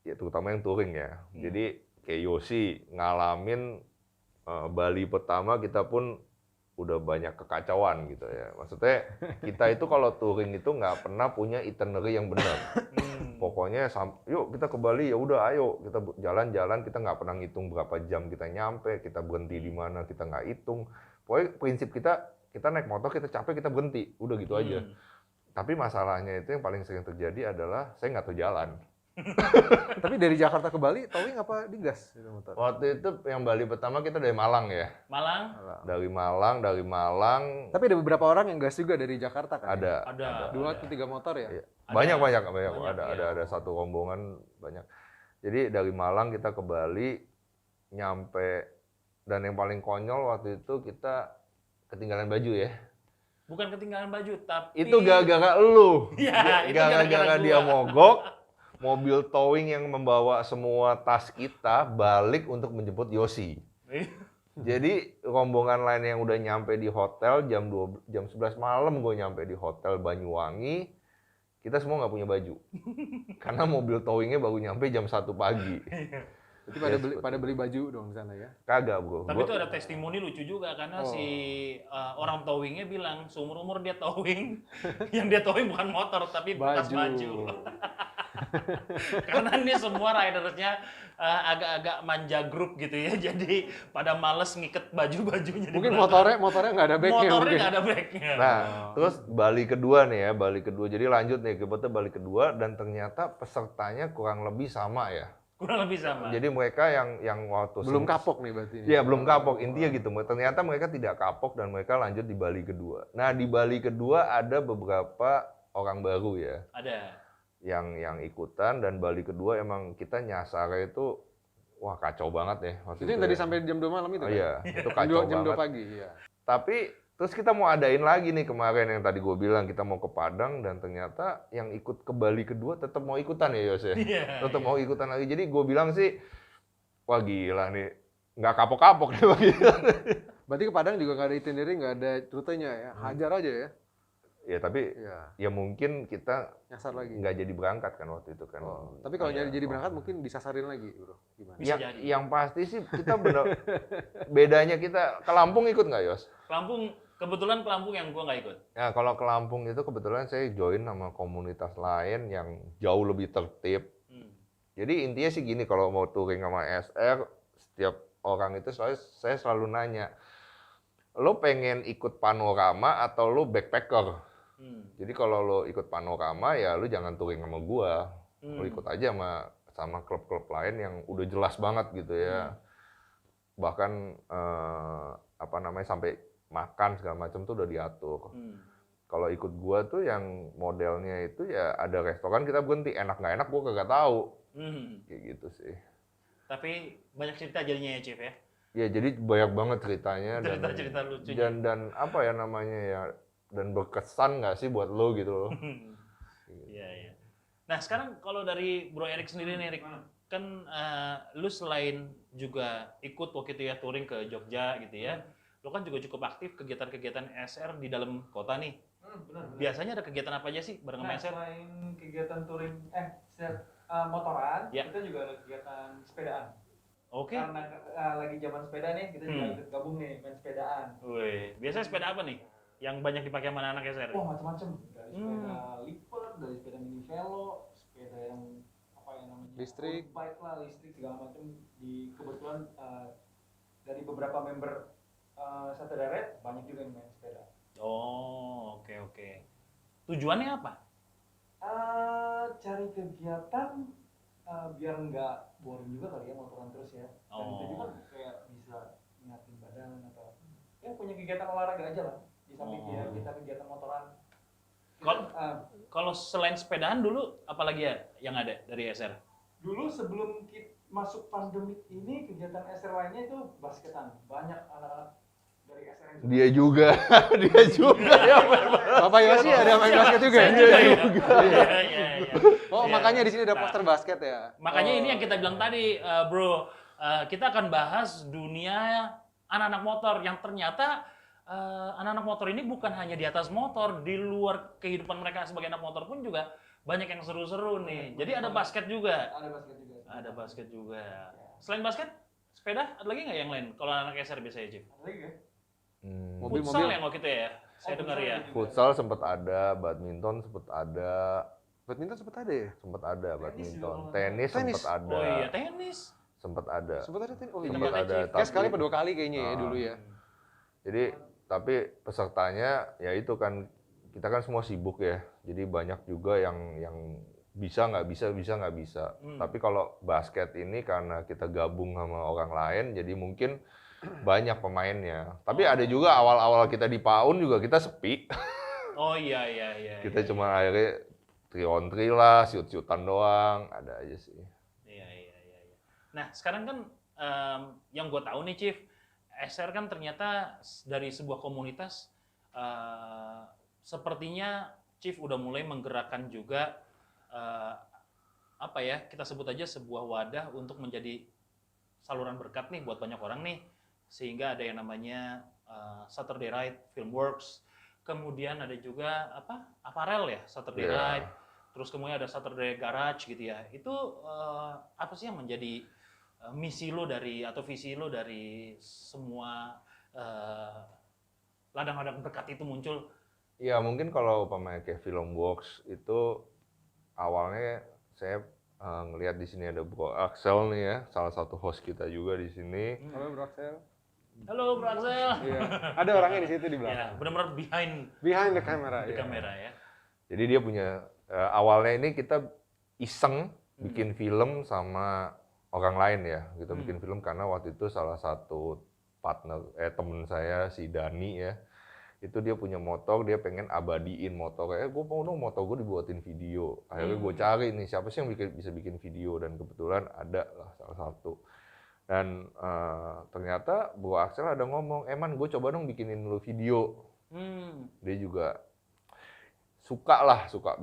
Ya terutama yang touring ya. Jadi kayak Yosi ngalamin Bali pertama kita pun udah banyak kekacauan gitu ya. Maksudnya kita itu kalau touring itu nggak pernah punya itinerary yang benar. Pokoknya yuk kita ke Bali ya udah ayo kita jalan-jalan, kita nggak pernah ngitung berapa jam kita nyampe, kita berhenti di mana kita nggak hitung. Pokoknya prinsip kita kita naik motor, kita capek, kita berhenti, udah gitu aja. Tapi masalahnya itu yang paling sering terjadi adalah saya nggak tahu jalan. Tapi dari Jakarta ke Bali, towing apa digas itu motor? Waktu itu yang Bali pertama kita dari Malang ya. Malang? Dari Malang. Tapi ada beberapa orang yang gas juga dari Jakarta kan? Ada. 2 atau 3 motor ya? Iya. Banyak. Ada satu rombongan banyak. Jadi dari Malang kita ke Bali, nyampe, dan yang paling konyol waktu itu kita ketinggalan baju ya. Bukan ketinggalan baju, tapi... Itu gara-gara lu. Iya, itu gara-gara dia mogok, mobil towing yang membawa semua tas kita balik untuk menjemput Yosi. Jadi rombongan lain yang udah nyampe di hotel jam 11 malam gue nyampe di hotel Banyuwangi, kita semua nggak punya baju. Karena mobil towingnya baru nyampe jam 1 pagi. Itu pada beli baju dong di sana ya? Kagak bro. Tapi itu ada testimoni lucu juga karena si orang towingnya bilang seumur-umur dia towing, yang dia towing bukan motor tapi tas baju. Karena ini semua ridersnya agak-agak manja grup gitu ya, jadi pada males ngiket baju-bajunya. Mungkin motornya nggak ada backnya. Motornya nggak ada backnya. Nah, terus Bali kedua nih ya, Jadi lanjut nih, kita Bali kedua dan ternyata pesertanya kurang lebih sama ya. Kurang lebih sama. Jadi mereka yang waktu belum kapok nih berarti. Iya, belum kapok. Intinya gitu. Ternyata mereka tidak kapok dan mereka lanjut di Bali kedua. Nah, di Bali kedua ada beberapa orang baru ya. Ada. Yang ikutan, dan Bali kedua emang kita nyasar itu wah kacau banget ya. Itu yang tadi sampai jam 2 malam itu kan? Iya, itu kacau banget. Jam 2 pagi, iya. Tapi terus kita mau adain lagi nih kemarin yang tadi gue bilang kita mau ke Padang, dan ternyata yang ikut ke Bali kedua tetap mau ikutan ya Yos ya. Tetap mau ikutan lagi. Jadi gue bilang sih, wah gila nih, nggak kapok-kapok nih begitu. Berarti ke Padang juga nggak ada itinerary, nggak ada rutenya ya, hajar aja ya. Ya tapi ya mungkin kita nyasar lagi. Nggak jadi berangkat kan waktu itu kan. Tapi kalau jadi berangkat mungkin disasarin lagi, bro. Gimana? Bisa jadi. Yang pasti sih kita bener bedanya kita ke Lampung ikut nggak Yos? Kebetulan ke Lampung yang gua nggak ikut. Ya kalau ke Lampung itu kebetulan saya join sama komunitas lain yang jauh lebih tertib. Jadi intinya sih gini, kalau mau touring sama SR, setiap orang itu saya selalu nanya, lo pengen ikut panorama atau lo backpacker? Jadi kalau lo ikut panorama ya lo jangan touring sama gua, lo ikut aja sama klub-klub lain yang udah jelas banget gitu ya. Bahkan sampai makan segala macam tuh udah diatur. Kalau ikut gua tuh yang modelnya itu ya ada restoran kita berhenti, enak nggak enak gua kagak tahu. Kayak gitu sih. Tapi banyak cerita jadinya ya Chief ya? Ya jadi banyak banget ceritanya. Cerita lucunya. Dan apa ya namanya ya, dan berkesan nggak sih buat lo gitu loh. Iya. Nah sekarang kalau dari Bro Erik sendiri nih Erik, kan lu selain juga ikut waktu itu ya touring ke Jogja gitu ya, lu kan juga cukup aktif kegiatan-kegiatan SR di dalam kota nih. Benar. Biasanya ada kegiatan apa aja sih bareng sama SR? Selain kegiatan touring, motoran, kita juga ada kegiatan sepedaan. Oke. Karena lagi zaman sepeda nih, kita juga ikut gabung nih main sepedaan. Wih, biasanya sepeda apa nih? Yang banyak dipakai sama anak SR? Wah, macam-macam. Dari sepeda lipat, dari sepeda mini velo, sepeda yang apa ya namanya? Listrik. Bike lah, listrik segala macam. Kebetulan dari beberapa member Satu Daret banyak juga yang main sepeda. Oh, oke. Tujuannya apa? Cari kegiatan biar nggak boring juga kali ya motoran terus ya. Dan itu juga kayak bisa nyatin badan atau ya punya kegiatan olahraga aja lah. Di samping ya kita kegiatan motoran. Kalau selain sepedaan dulu apalagi ya yang ada dari SR? Dulu sebelum masuk pandemik ini kegiatan SR lainnya itu basketan. Banyak anak-anak dari SR yang Dia juga ya. Bapak Yosi ada main basket juga ya? Iya. Oh, makanya di sini ada poster basket ya. Makanya ini yang kita bilang tadi, Bro. Kita akan bahas dunia anak-anak motor yang ternyata anak-anak motor ini bukan hanya di atas motor, di luar kehidupan mereka sebagai anak motor pun juga banyak yang seru-seru nih. Jadi ada basket juga. Ada basket juga. Selain basket, sepeda ada lagi nggak yang lain? Kalau anak SR biasanya, Chief? Ada lagi ya? Futsal yang waktu itu ya? Saya dengar ya. Futsal sempat ada, badminton sempat ada. Badminton sempat ada ya? Sempat ada badminton. Tenis sempat ada. Oh iya, tenis. Sempat ada. Sempat ada tenis. Oh Sempat iya. ada. Kayak sekali atau 2 kali kayaknya ya dulu ya. Jadi tapi pesertanya ya itu kan kita kan semua sibuk ya. Jadi banyak juga yang bisa nggak bisa. Tapi kalau basket ini karena kita gabung sama orang lain, jadi mungkin banyak pemainnya. Tapi ada juga awal-awal kita di PAUN juga kita sepi. Oh iya. Kita cuma akhirnya 3 on 3 lah, shoot-shootan doang, ada aja sih. Iya. Nah sekarang kan yang gue tahu nih Chief, SR kan ternyata dari sebuah komunitas sepertinya Chief udah mulai menggerakkan juga kita sebut aja sebuah wadah untuk menjadi saluran berkat nih buat banyak orang nih, sehingga ada yang namanya Saturday Night Filmworks, kemudian ada juga Apparel ya, Saturday Night, terus kemudian ada Saturday Garage gitu ya. Itu apa sih yang menjadi misi lo atau visi lo dari semua ladang-ladang berkat itu muncul? Ya mungkin kalau umpamanya kayak Filmworks itu awalnya saya ngelihat di sini ada Bro Axel nih ya, salah satu host kita juga di sini. Halo Bro Axel. Halo Bro Axel. Iya. Ada orangnya di situ di belakang. Ya, benar-benar behind the camera. di kamera ya. Jadi dia punya awalnya ini kita iseng bikin film sama orang lain ya. Kita bikin film karena waktu itu salah satu temen saya si Dani ya. Itu dia punya motor, dia pengen abadiin motornya. Gue mau dong motor gue dibuatin video. Akhirnya gue cari nih siapa sih yang bisa bikin video, dan kebetulan ada lah salah satu. Dan ternyata Bro Axel ada ngomong, Man gue coba dong bikinin lu video. Dia juga suka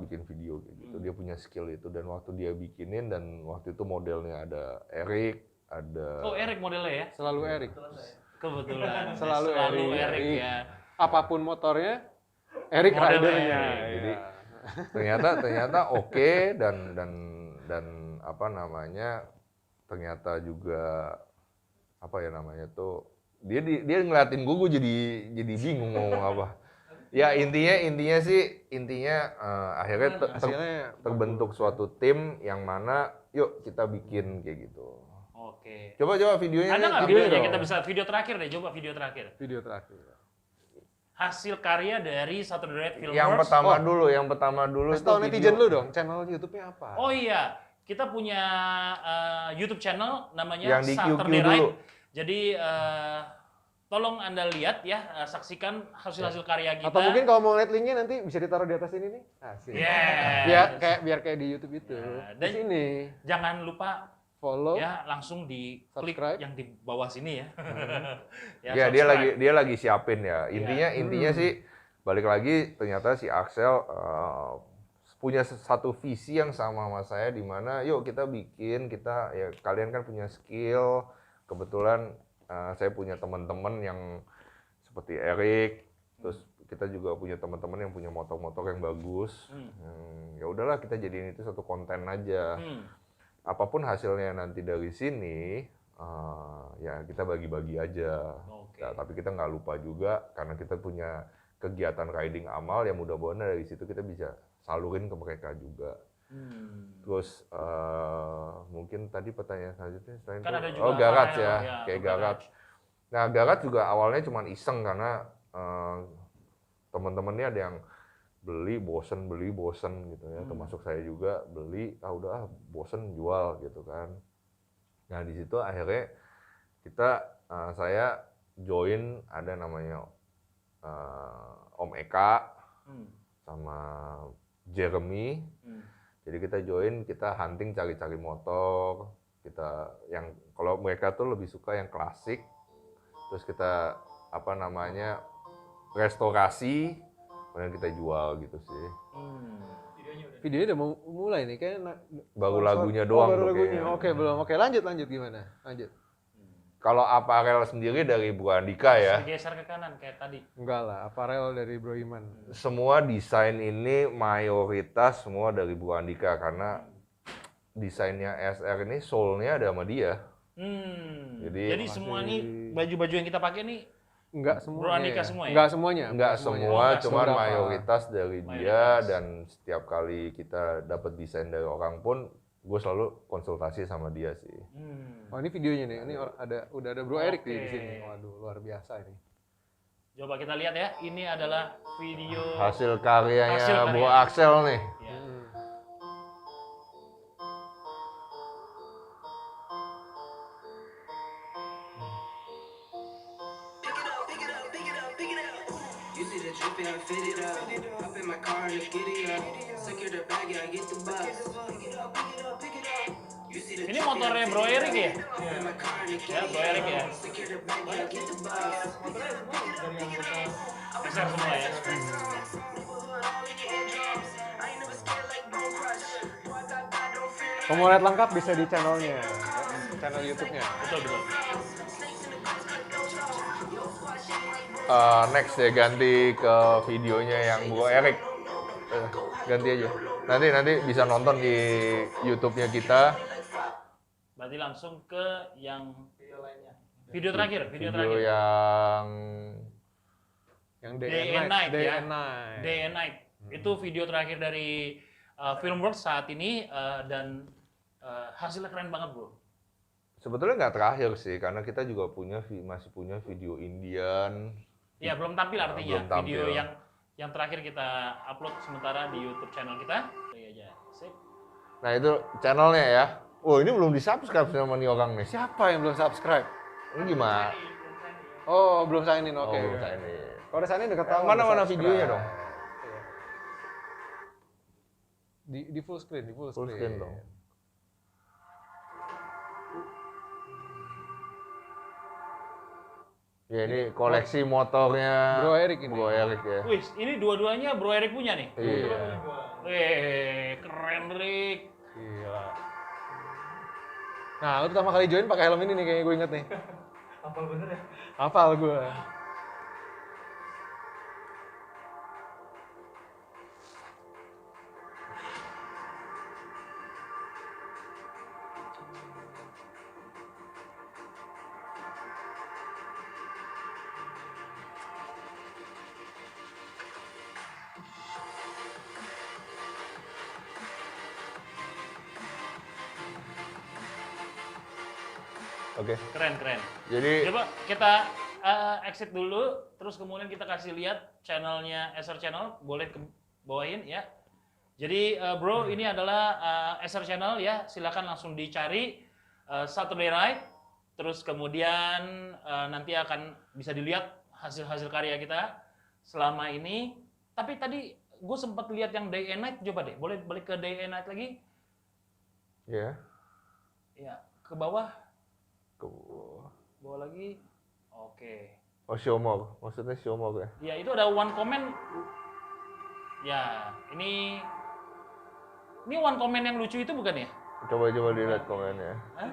bikin video gitu. Dia punya skill itu, dan waktu dia bikinin, dan waktu itu modelnya ada Eric, ada... Oh Eric modelnya ya? Selalu Eric. Kebetulan. Selalu Eric ya. Apapun motornya, Eric ridernya. Jadi ternyata oke, dan apa namanya, ternyata juga apa ya namanya tuh, dia ngeliatin gue jadi bingung ngomong apa. Ya intinya akhirnya terbentuk suatu tim yang mana yuk kita bikin kayak gitu. Oke. Coba videonya. Ada nggak videonya? Kita bisa video terakhir deh, coba video terakhir. Video terakhir. Hasil karya dari Saturday Night Filmworks. Yang pertama dulu Kasih tau netizen lu dong, channel YouTube-nya apa? Oh iya, kita punya YouTube channel namanya yang di Saturday QQ Night. dulu. Jadi tolong Anda lihat ya, saksikan hasil-hasil karya kita. Atau mungkin kalau mau lihat linknya nanti bisa ditaruh di atas ini nih. Asik. Yeah. Biar kayak di YouTube itu. Dan di sini. Jangan lupa follow, ya langsung di klik subscribe yang di bawah sini ya. Ya dia lagi siapin ya. Intinya sih balik lagi, ternyata si Axel punya satu visi yang sama sama saya, di mana yuk kita bikin, ya kalian kan punya skill, kebetulan saya punya teman-teman yang seperti Eric, terus kita juga punya teman-teman yang punya motor-motor yang bagus. Ya udahlah kita jadiin itu satu konten aja. Apapun hasilnya nanti dari sini, ya kita bagi-bagi aja. Nah, tapi kita nggak lupa juga, karena kita punya kegiatan riding amal, yang mudah-mudahan dari situ kita bisa salurin ke mereka juga. Terus mungkin tadi pertanyaan selanjutnya selain kan itu, garage ya, kayak garage. Nah garage juga awalnya cuma iseng, karena teman-temannya ada yang beli bosen gitu ya, termasuk saya juga beli, udah bosen jual gitu kan. Nah di situ akhirnya saya join, ada namanya Om Eka sama Jeremy. Jadi kita join, kita hunting cari-cari motor. Yang kalau mereka tuh lebih suka yang klasik, terus kita restorasi, kemudian kita jual gitu sih. Videonya udah mau mulai nih, kayak baru lagunya doang. Baru lagunya. Oke, belum. Oke, lanjut gimana? Lanjut. Kalau apparel sendiri dari Bu Andika ya. Geser ke kanan kayak tadi. Enggak lah, apparel dari Bro Iman. Semua desain ini mayoritas semua dari Bu Andika, karena desainnya SR ini soul-nya ada sama dia. Jadi semua nih baju-baju yang kita pakai nih enggak semuanya. Bro Andika semua ya? Enggak semua, cuman mayoritas dari dia. Dan setiap kali kita dapat desain dari orang pun, gue selalu konsultasi sama dia sih. Oh ini videonya nih, ini udah ada Bro Eric di sini. Waduh, luar biasa ini. Coba kita lihat ya, ini adalah video Hasil karyanya Hasil karya. Bro Axel nih. ya. You see the drippy, I fit it up. Hop in my car and giddy up. Secure the bag, yeah, I get the bus. You see the Ini motornya Bro Erik ya? hop in my car and Ya, Bro Erik ya. secure the bag, yeah, I get the bus. Motornya semua dari anggota Besar semua ya. Kalau mau lihat lengkap bisa di channelnya, channel YouTube-nya. Betul, betul. Next ya ganti ke videonya yang Bro Erik. Ganti aja. Nanti bisa nonton di YouTube-nya kita. Berarti langsung ke yang video lainnya. video terakhir, video Video terakhir. Yang Day and Night Day ya. and Night. Day and Night. Itu video terakhir dari Filmworks saat ini dan hasilnya keren banget, Bro. Sebetulnya nggak terakhir sih, karena kita juga masih punya video Indian. Ya, belum tampil artinya. Belum tampil. Video yang terakhir kita upload sementara di YouTube channel kita. Iya aja. Sip. Nah itu channelnya ya. Oh ini belum di-subscribe sama nih orang nih. Siapa yang belum subscribe? Ini gimana? Oh, belum sign in. Oke. Oh, belum sign in. Kalau udah sign in udah ketahuan. Mana udah subscribe. videonya dong? Iya. Di full screen, Full screen dong. Ya ini koleksi motornya Bro Erik ini. Bro Erik ya. Wih, ini dua-duanya Bro Erik punya nih. Iya. Keren, Rik. Gila. Nah, lu pertama kali join pakai helm ini nih kayaknya gue inget nih. Hafal bener ya? Hafal gue. Oke. Keren. Jadi Coba kita exit dulu, terus kemudian kita kasih lihat channelnya SR Channel, boleh ke bawain ya. Jadi Bro, ini adalah SR Channel ya, silakan langsung dicari Saturday Ride, terus kemudian nanti akan bisa dilihat hasil-hasil karya kita selama ini. Tapi tadi gue sempat lihat yang Day and Night, coba deh, boleh balik ke Day and Night lagi? ya. Ya, ke bawah, Ke- bawah lagi. Oke. Oh Xiomor, maksudnya Xiomor ya. Ya, itu ada one comment. Ya, ini one comment yang lucu itu bukan ya? Coba dilihat komennya. Hah?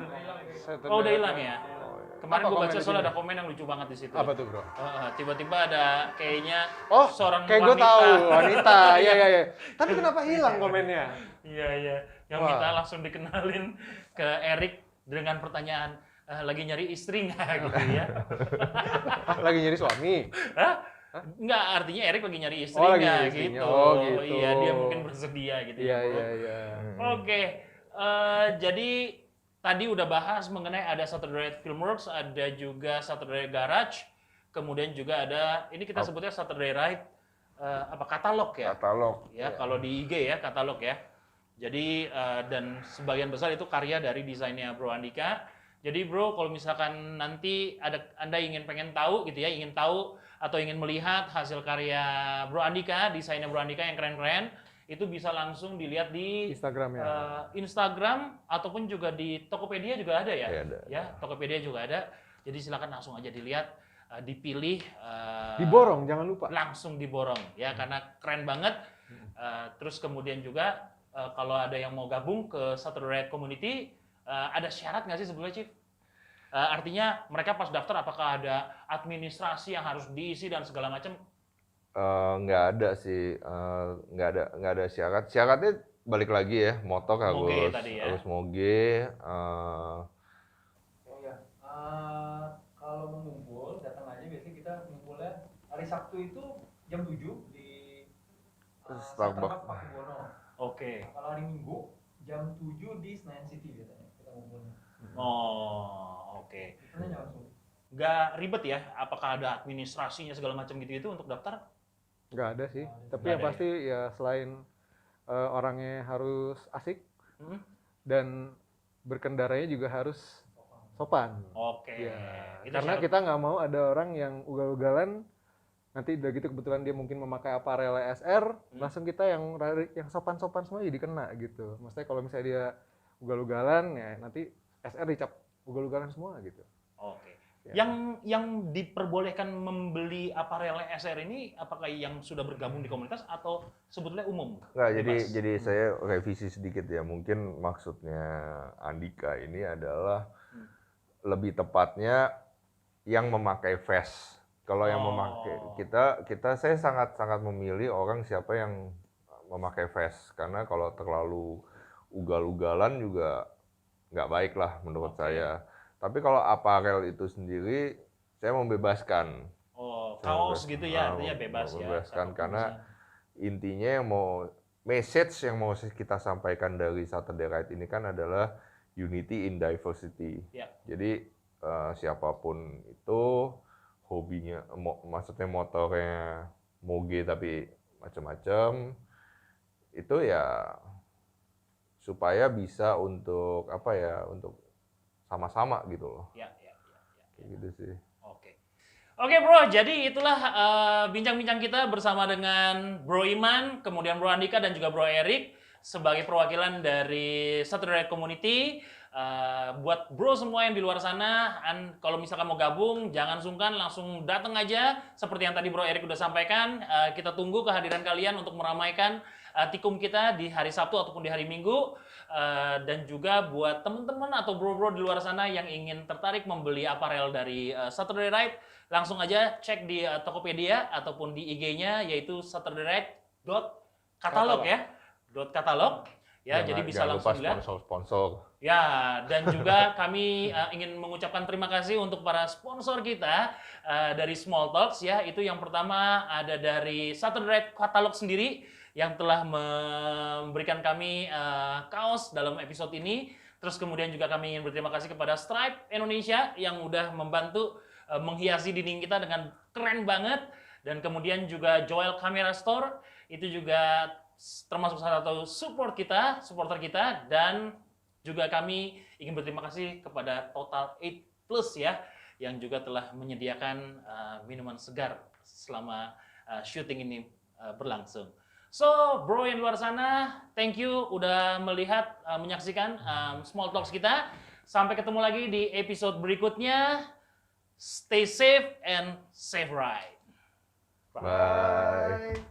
Saturday Oh, udah hilang ya? Oh, ya. Kemarin Apa gue komen baca di soalnya sini? ada komen yang lucu banget di situ. Apa tuh, Bro? Tiba-tiba ada kayaknya Oh, seorang kayak gue wanita. tahu wanita. Iya. Tapi kenapa hilang komennya? Iya. Yang Wah. minta langsung dikenalin ke Erik dengan pertanyaan, lagi nyari istri nggak gitu ya? Lagi nyari suami. Hah? Nggak, artinya Erik lagi nyari istri Oh, lagi nggak nyari istrinya. gitu. Oh, gitu. Iya, dia mungkin bersedia gitu. Iya. Oke, jadi tadi udah bahas mengenai ada Saturday Night Filmworks, ada juga Saturday Garage, kemudian juga ada, ini kita sebutnya Saturday Ride, katalog ya? Katalog. Ya, kalau di IG ya, katalog ya. Jadi, dan sebagian besar itu karya dari desainnya Bro Andika. Jadi Bro, kalau misalkan nanti Anda pengen tahu gitu ya, ingin tahu atau ingin melihat hasil karya Bro Andika, desainnya Bro Andika yang keren-keren, itu bisa langsung dilihat di Instagram ya. Instagram ataupun juga di Tokopedia juga ada ya. Iya, ada. Ya, Tokopedia juga ada. Jadi silakan langsung aja dilihat, dipilih, Diborong, jangan lupa. langsung diborong ya karena keren banget. Terus kemudian juga kalau ada yang mau gabung ke Saturday Night Community, ada syarat nggak sih sebetulnya, Chief? Artinya mereka pas daftar apakah ada administrasi yang harus diisi dan segala macam? Nggak ada sih, nggak ada syarat. Syaratnya balik lagi ya, motor Moge harus tadi ya. harus moge. Oh ya, kalau mengumpul datang aja biasanya kita ngumpulnya hari Sabtu itu jam 7 di Starbucks. Pakubono. Oke. Kalau hari Minggu jam 7 di Senayan City biasanya kita ngumpulnya. Oh, oke. Biasanya langsung. nggak ribet ya? Apakah ada administrasinya segala macam gitu itu untuk daftar? Nggak ada sih. Tapi Nggak yang ada pasti ya selain orangnya harus asik dan berkendaranya juga harus sopan. Oke. Ya, Itu karena syarat. kita nggak mau ada orang yang ugal-ugalan, nanti udah gitu kebetulan dia mungkin memakai aparel SR, langsung kita yang sopan-sopan semua jadi kena gitu. Maksudnya kalau misalnya dia ugal-ugalan, ya nanti SR dicap ugal-ugalan semua gitu. Oke. Ya. Yang diperbolehkan membeli aparel SR ini apakah yang sudah bergabung di komunitas atau sebetulnya umum? Nggak, Bebas? jadi saya revisi sedikit ya. Mungkin maksudnya Andika ini adalah lebih tepatnya yang memakai vest. Kalau yang memakai saya sangat memilih orang siapa yang memakai vest, karena kalau terlalu ugal-ugalan juga nggak baik lah menurut saya. Tapi kalau aparel itu sendiri saya membebaskan. Kaos gitu ya, artinya bebas ya. Membebaskan karena intinya yang message yang mau kita sampaikan dari Saturday Ride ini kan adalah unity in diversity. Ya. Jadi siapapun itu hobinya, maksudnya motornya moge tapi macam-macam, itu ya supaya bisa untuk apa ya, untuk sama-sama gitu loh. Ya. Kayak gitu sih. Oke bro, jadi itulah bincang-bincang kita bersama dengan Bro Iman, kemudian Bro Andika dan juga Bro Erik sebagai perwakilan dari Saturday Ride Community. Buat bro semua yang di luar sana, kalau misalkan mau gabung, jangan sungkan, langsung datang aja. Seperti yang tadi Bro Erik udah sampaikan, kita tunggu kehadiran kalian untuk meramaikan tikum kita di hari Sabtu ataupun di hari Minggu. Dan juga buat teman-teman atau bro-bro di luar sana yang ingin tertarik membeli aparel dari Saturday Ride, langsung aja cek di Tokopedia ataupun di IG-nya, yaitu saturdayride.catalog ya. .catalog. Ya, jadi bisa langsung lihat. Sponsor. Ya, dan juga kami ingin mengucapkan terima kasih untuk para sponsor kita dari Small Talks ya. Itu yang pertama ada dari Saturday Ride Catalog sendiri yang telah memberikan kami kaos dalam episode ini. Terus kemudian juga kami ingin berterima kasih kepada Stripe Indonesia yang udah membantu menghiasi dinding kita dengan keren banget. Dan kemudian juga Joel Camera Store, itu juga termasuk salah satu supporter kita, dan juga kami ingin berterima kasih kepada Total 8 Plus ya, yang juga telah menyediakan minuman segar selama syuting ini berlangsung. So, bro yang luar sana, thank you udah melihat, menyaksikan Small Talks kita. Sampai ketemu lagi di episode berikutnya. Stay safe and safe ride. Bye.